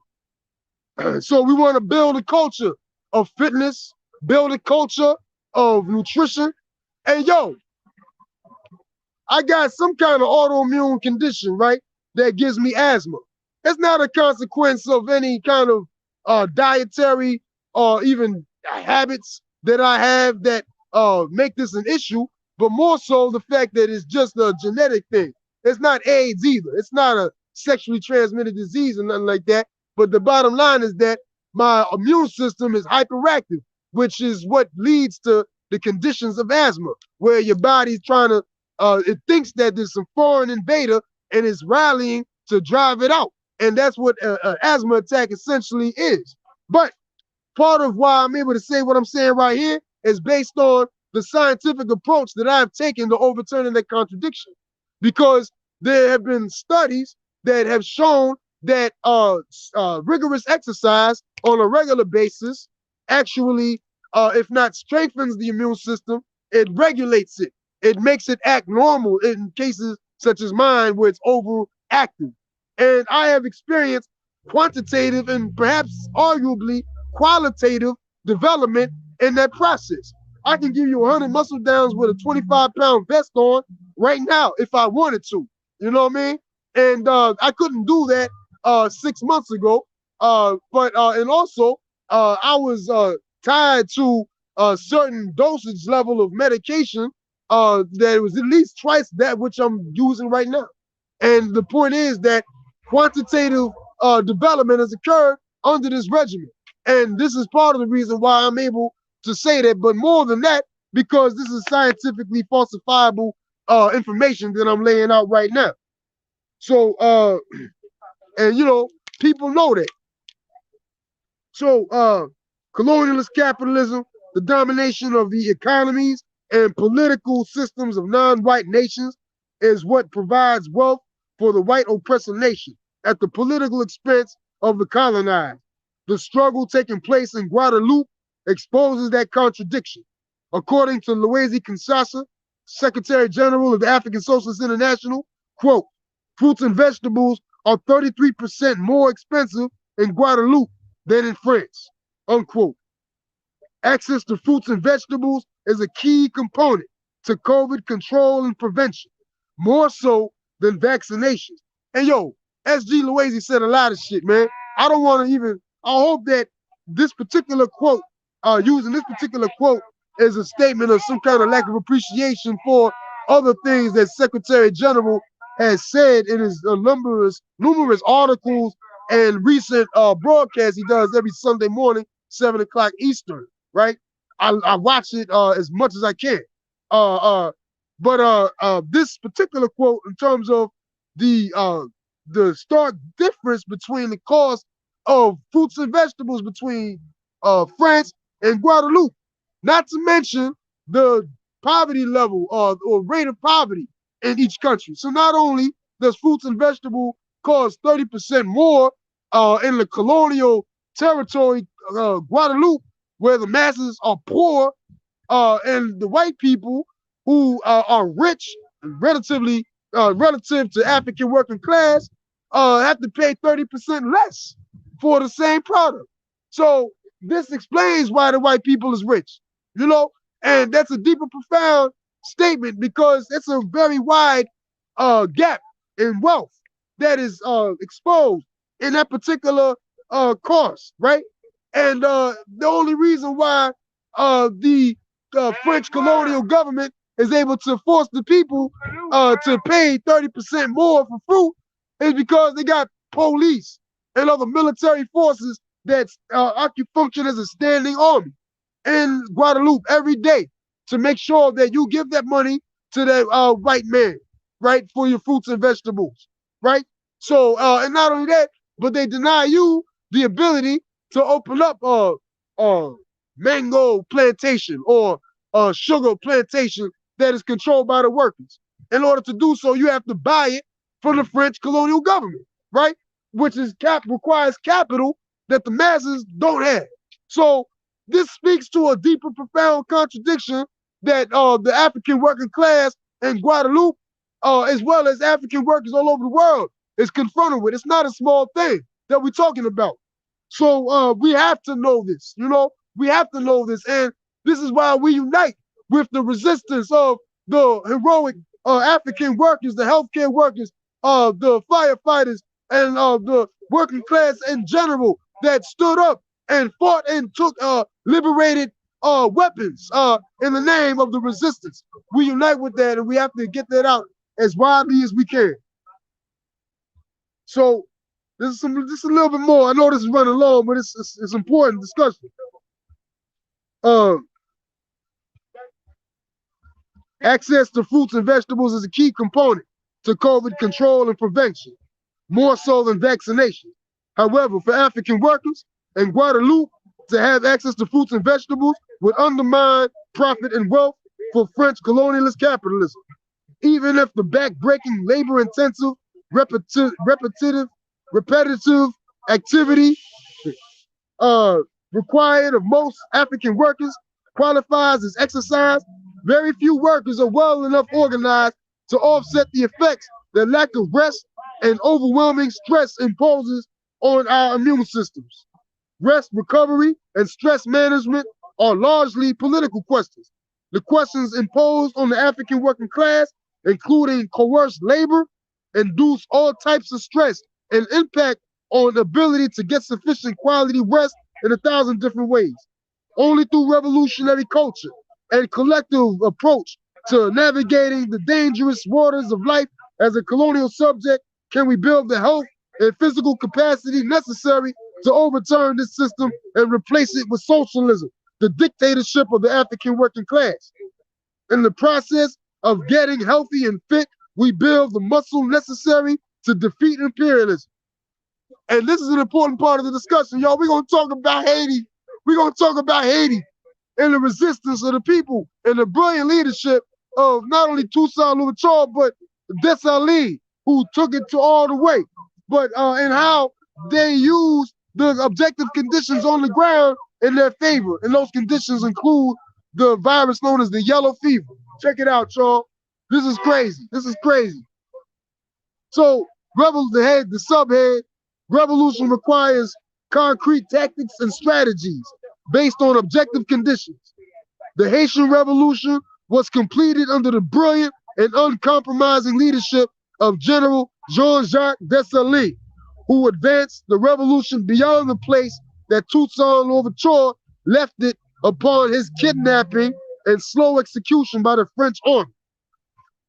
So we want to build a culture of fitness, build a culture of nutrition. And yo, I got some kind of autoimmune condition, right, that gives me asthma. It's not a consequence of any kind of dietary or even habits that I have that make this an issue, but more so the fact that it's just a genetic thing. It's not AIDS either. It's not a sexually transmitted disease or nothing like that. But the bottom line is that my immune system is hyperactive, which is what leads to the conditions of asthma, where your body's trying to, it thinks that there's some foreign invader and is rallying to drive it out. And that's what an asthma attack essentially is. But part of why I'm able to say what I'm saying right here is based on the scientific approach that I've taken to overturning that contradiction. Because there have been studies that have shown that rigorous exercise on a regular basis actually, if not strengthens the immune system, it regulates it. It makes it act normal in cases such as mine where it's overactive. And I have experienced quantitative and perhaps arguably qualitative development in that process. I can give you 100 muscle downs with a 25-pound vest on right now if I wanted to. You know what I mean? And I couldn't do that 6 months ago. And also I was tied to a certain dosage level of medication that was at least twice that which I'm using right now. And the point is that quantitative development has occurred under this regimen. And this is part of the reason why I'm able to say that, but more than that, because this is scientifically falsifiable information that I'm laying out right now. So, and you know, people know that. So, colonialist capitalism, the domination of the economies and political systems of non-white nations is what provides wealth for the white oppressor nation at the political expense of the colonized. The struggle taking place in Guadeloupe exposes that contradiction. According to Loizy Kinsasa, Secretary General of the African Socialist International, quote, fruits and vegetables are 33% more expensive in Guadeloupe than in France, unquote. Access to fruits and vegetables is a key component to COVID control and prevention, more so than vaccinations. And yo, SG Loizy said a lot of shit, man. I don't want to even, I hope that this particular quote, using this particular quote is a statement of some kind of lack of appreciation for other things that Secretary General has said in his numerous articles and recent broadcasts he does every Sunday morning, 7 o'clock Eastern, right? I watch it as much as I can. But this particular quote, in terms of the stark difference between the cost of fruits and vegetables between France and Guadeloupe, not to mention the poverty level or rate of poverty in each country. So not only does fruits and vegetables cost 30% more in the colonial territory, Guadeloupe, where the masses are poor, and the white people who are rich, relative to African working class, have to pay 30% less for the same product. So this explains why the white people is rich, you know, and that's a deeper, profound statement because it's a very wide gap in wealth that is exposed in that particular cost, right? And the only reason why the French colonial government is able to force the people to pay 30% more for fruit is because they got police and other military forces that function as a standing army in Guadeloupe every day to make sure that you give that money to that white man, right, for your fruits and vegetables, right? So, and not only that, but they deny you the ability to open up a mango plantation or a sugar plantation that is controlled by the workers. In order to do so, you have to buy it from the French colonial government, right? Which is requires capital that the masses don't have. So this speaks to a deeper, profound contradiction that the African working class in Guadeloupe, as well as African workers all over the world, is confronted with. It's not a small thing that we're talking about. So we have to know this, you know, we have to know this. And this is why we unite with the resistance of the heroic African workers, the healthcare workers, the firefighters, and the working class in general that stood up and fought and took liberated weapons in the name of the resistance. We unite with that, and we have to get that out as widely as we can. So this is a little bit more. I know this is running long, but it's important discussion. Access to fruits and vegetables is a key component to COVID control and prevention, more so than vaccination. However, for African workers in Guadeloupe, to have access to fruits and vegetables would undermine profit and wealth for French colonialist capitalism. Even if the back-breaking, labor-intensive, repetitive activity required of most African workers qualifies as exercise, very few workers are well enough organized to offset the effects that lack of rest and overwhelming stress imposes on our immune systems. Rest, recovery, and stress management are largely political questions. The questions imposed on the African working class, including coerced labor, induce all types of stress and impact on the ability to get sufficient quality rest in 1,000 different ways. Only through revolutionary culture and collective approach to navigating the dangerous waters of life as a colonial subject can we build the health and physical capacity necessary to overturn this system and replace it with socialism, the dictatorship of the African working class. In the process of getting healthy and fit, we build the muscle necessary to defeat imperialism. And this is an important part of the discussion, y'all. We're going to talk about Haiti. We're going to talk about Haiti and the resistance of the people and the brilliant leadership of not only Toussaint Louverture, but Dessalines, who took it to all the way. But and how they used the objective conditions on the ground in their favor. And those conditions include the virus known as the yellow fever. Check it out, y'all. This is crazy. This is crazy. So, the subhead, revolution requires concrete tactics and strategies based on objective conditions. The Haitian Revolution was completed under the brilliant and uncompromising leadership of General Jean-Jacques Dessalines, who advanced the revolution beyond the place that Toussaint Louverture left it upon his kidnapping and slow execution by the French army.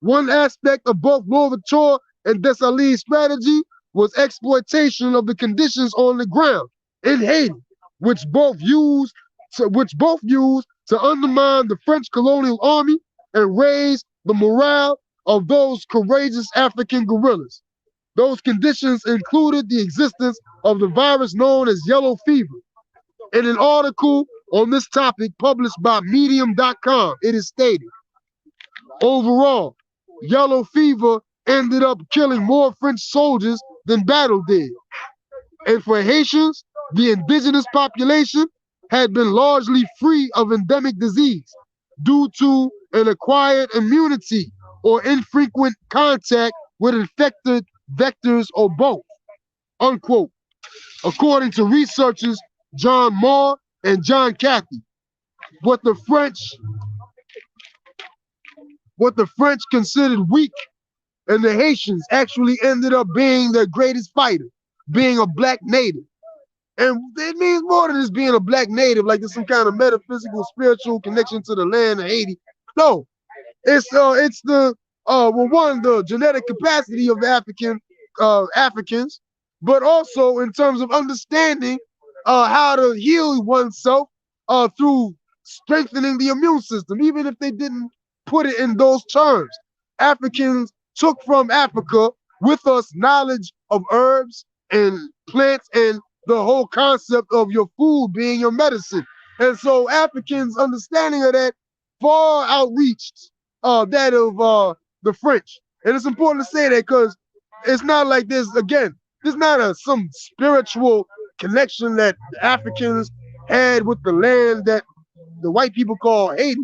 One aspect of both Louverture and Dessalines' strategy was exploitation of the conditions on the ground in Haiti, which both used to undermine the French colonial army and raise the morale of those courageous African guerrillas. Those conditions included the existence of the virus known as yellow fever. In an article on this topic published by medium.com, it is stated, overall, yellow fever ended up killing more French soldiers than battle did. And for Haitians, the indigenous population had been largely free of endemic disease due to an acquired immunity or infrequent contact with infected vectors or both, unquote, according to researchers John Moore and John Cathy. What the French considered weak, and the Haitians actually ended up being their greatest fighter, being a black native. And it means more than just being a black native, like there's some kind of metaphysical, spiritual connection to the land of Haiti. No, it's the the genetic capacity of the Africans, but also in terms of understanding how to heal oneself through strengthening the immune system, even if they didn't put it in those terms. Africans took from Africa with us knowledge of herbs and plants and the whole concept of your food being your medicine. And so Africans' understanding of that far outreached that of the French. And it's important to say that because it's not like there's not some spiritual connection that the Africans had with the land that the white people call Haiti,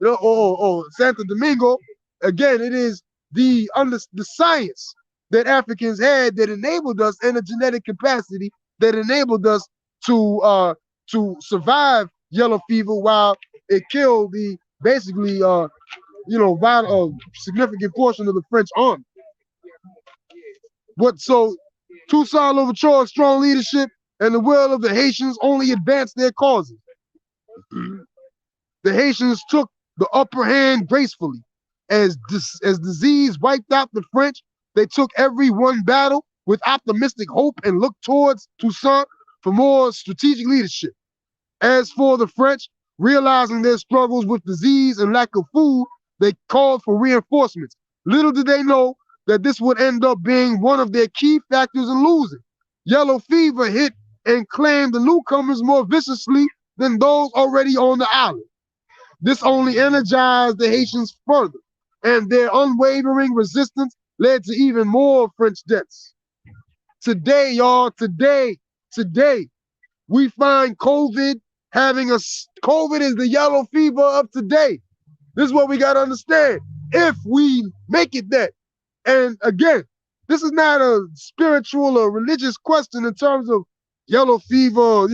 or Santo Domingo. Again, it is the science that Africans had that enabled us, and the genetic capacity that enabled us to survive yellow fever while it killed the basically significant portion of the French army. So Toussaint Louverture's strong leadership and the will of the Haitians only advanced their causes. The Haitians took the upper hand gracefully. As disease wiped out the French, they took every one battle with optimistic hope and looked towards Toussaint for more strategic leadership. As for the French, realizing their struggles with disease and lack of food, they called for reinforcements. Little did they know that this would end up being one of their key factors in losing. Yellow fever hit and claimed the newcomers more viciously than those already on the island. This only energized the Haitians further, and their unwavering resistance led to even more French deaths. Today, y'all, today, we find COVID COVID is the yellow fever of today. This is what we got to understand. If we make it that, and again, this is not a spiritual or religious question in terms of yellow fever,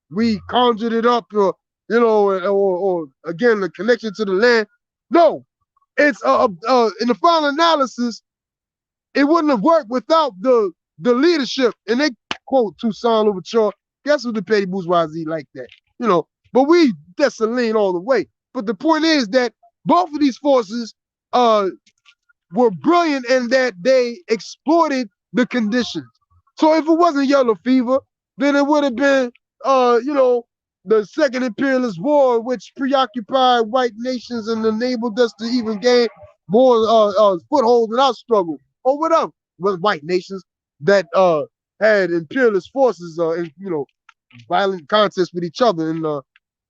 we conjured it up. you know, or again, the connection to the land. No, it's in the final analysis, it wouldn't have worked without the leadership. And they quote Toussaint Louverture. Guess what the petty bourgeoisie like that, you know? But we Dessalines all the way. But the point is that both of these forces were brilliant in that they exploited the conditions. So if it wasn't yellow fever, then it would have been, you know, the second imperialist war, which preoccupied white nations and enabled us to even gain more foothold in our struggle, or whatever, with white nations that had imperialist forces, in, you know, violent contests with each other, and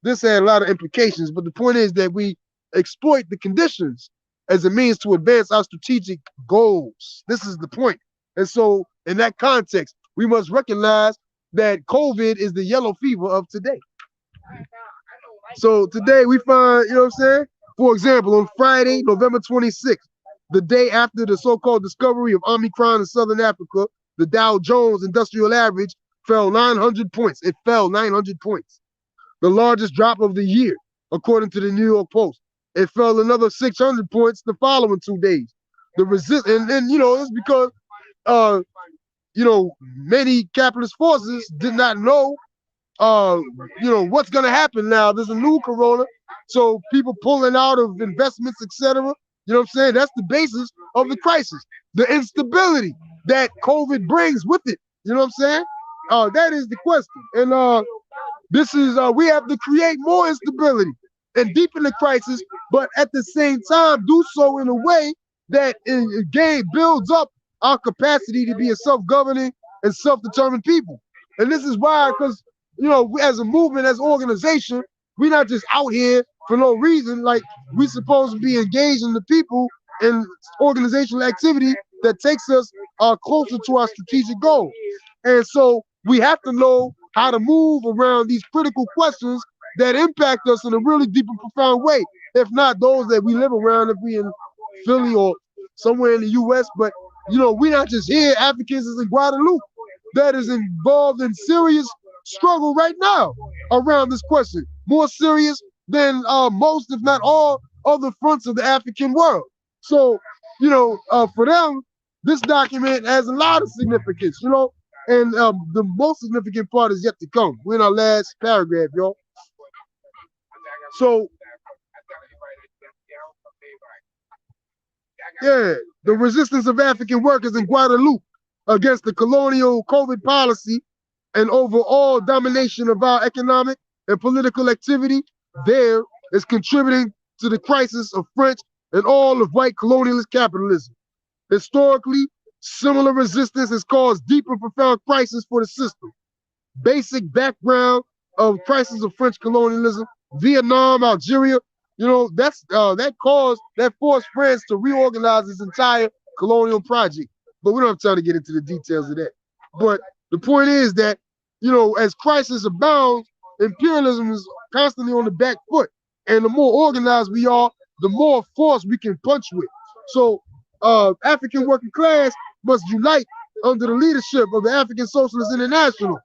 this had a lot of implications. But the point is that we exploit the conditions as a means to advance our strategic goals. This is the point. And so, in that context, we must recognize that COVID is the yellow fever of today. So today we find, you know what I'm saying? For example, on Friday, November 26th, the day after the so-called discovery of Omicron in Southern Africa, the Dow Jones Industrial Average fell 900 points. It fell 900 points. The largest drop of the year, according to the New York Post. It fell another 600 points the following 2 days. The and you know, it's because you know, many capitalist forces did not know you know, what's gonna happen now. There's a new corona, so people pulling out of investments, etc. You know what I'm saying? That's the basis of the crisis. The instability that COVID brings with it. You know what I'm saying? That is the question. And this is we have to create more instability and deepen the crisis, but at the same time do so in a way that again builds up our capacity to be a self-governing and self-determined people. And this is why, because you know, as a movement, as an organization, we're not just out here for no reason. Like, we're supposed to be engaged in the people in organizational activity that takes us closer to our strategic goals. And so we have to know how to move around these critical questions that impact us in a really deep and profound way. If not those that we live around, if we in Philly or somewhere in the US, but you know, we're not just here. Africans is in Guadeloupe that is involved in serious struggle right now around this question, more serious than most, if not all, other fronts of the African world. So, you know, for them, this document has a lot of significance, you know, and the most significant part is yet to come. We're in our last paragraph, y'all. So, yeah, the resistance of African workers in Guadeloupe against the colonial COVID policy and overall domination of our economic and political activity there is contributing to the crisis of French and all of white colonialist capitalism. Historically, similar resistance has caused deep and profound crisis for the system. Basic background of crisis of French colonialism, Vietnam, Algeria, you know, that forced France to reorganize its entire colonial project. But we don't have time to get into the details of that. But the point is that, you know, as crisis abounds, imperialism is constantly on the back foot. And the more organized we are, the more force we can punch with. So African working class must unite under the leadership of the African Socialist International,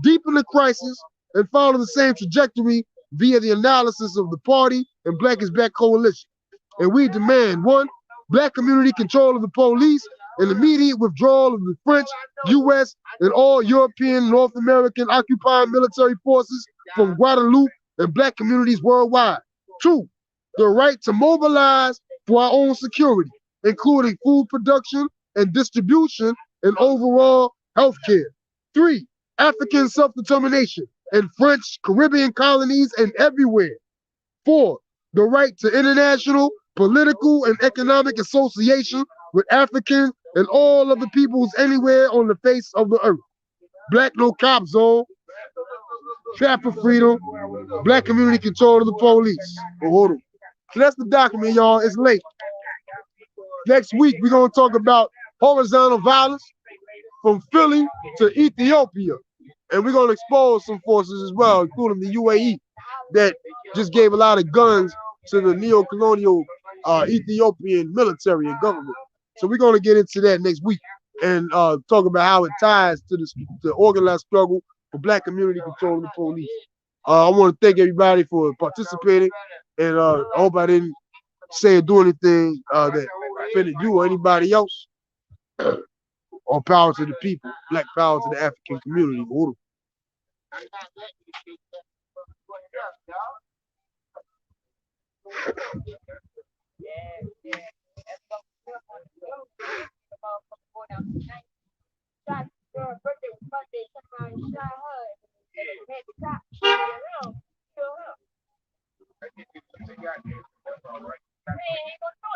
deepen the crisis, and follow the same trajectory via the analysis of the party and Black is Back coalition. And we demand, 1, Black community control of the police and immediate withdrawal of the French, US, and all European, North American occupying military forces from Guadeloupe and Black communities worldwide. 2, the right to mobilize for our own security, including food production and distribution and overall health care. 3, African self-determination in French, Caribbean colonies and everywhere. 4, the right to international, political, and economic association with Africans and all other peoples anywhere on the face of the earth. Black no cop zone, trapper freedom, Black community control of the police. Oh, hold on. So that's the document, y'all. It's late. Next week, we're going to talk about horizontal violence from Philly to Ethiopia. And we're going to expose some forces as well, including the UAE, that just gave a lot of guns to the neo-colonial Ethiopian military and government. So we're going to get into that next week and talk about how it ties to the organized struggle for Black community control of the police. I want to thank everybody for participating, and I hope I didn't say or do anything that offended you or anybody else. All power to the people, black power to the African community. Uhuru. Birthday was Monday, somebody shot her.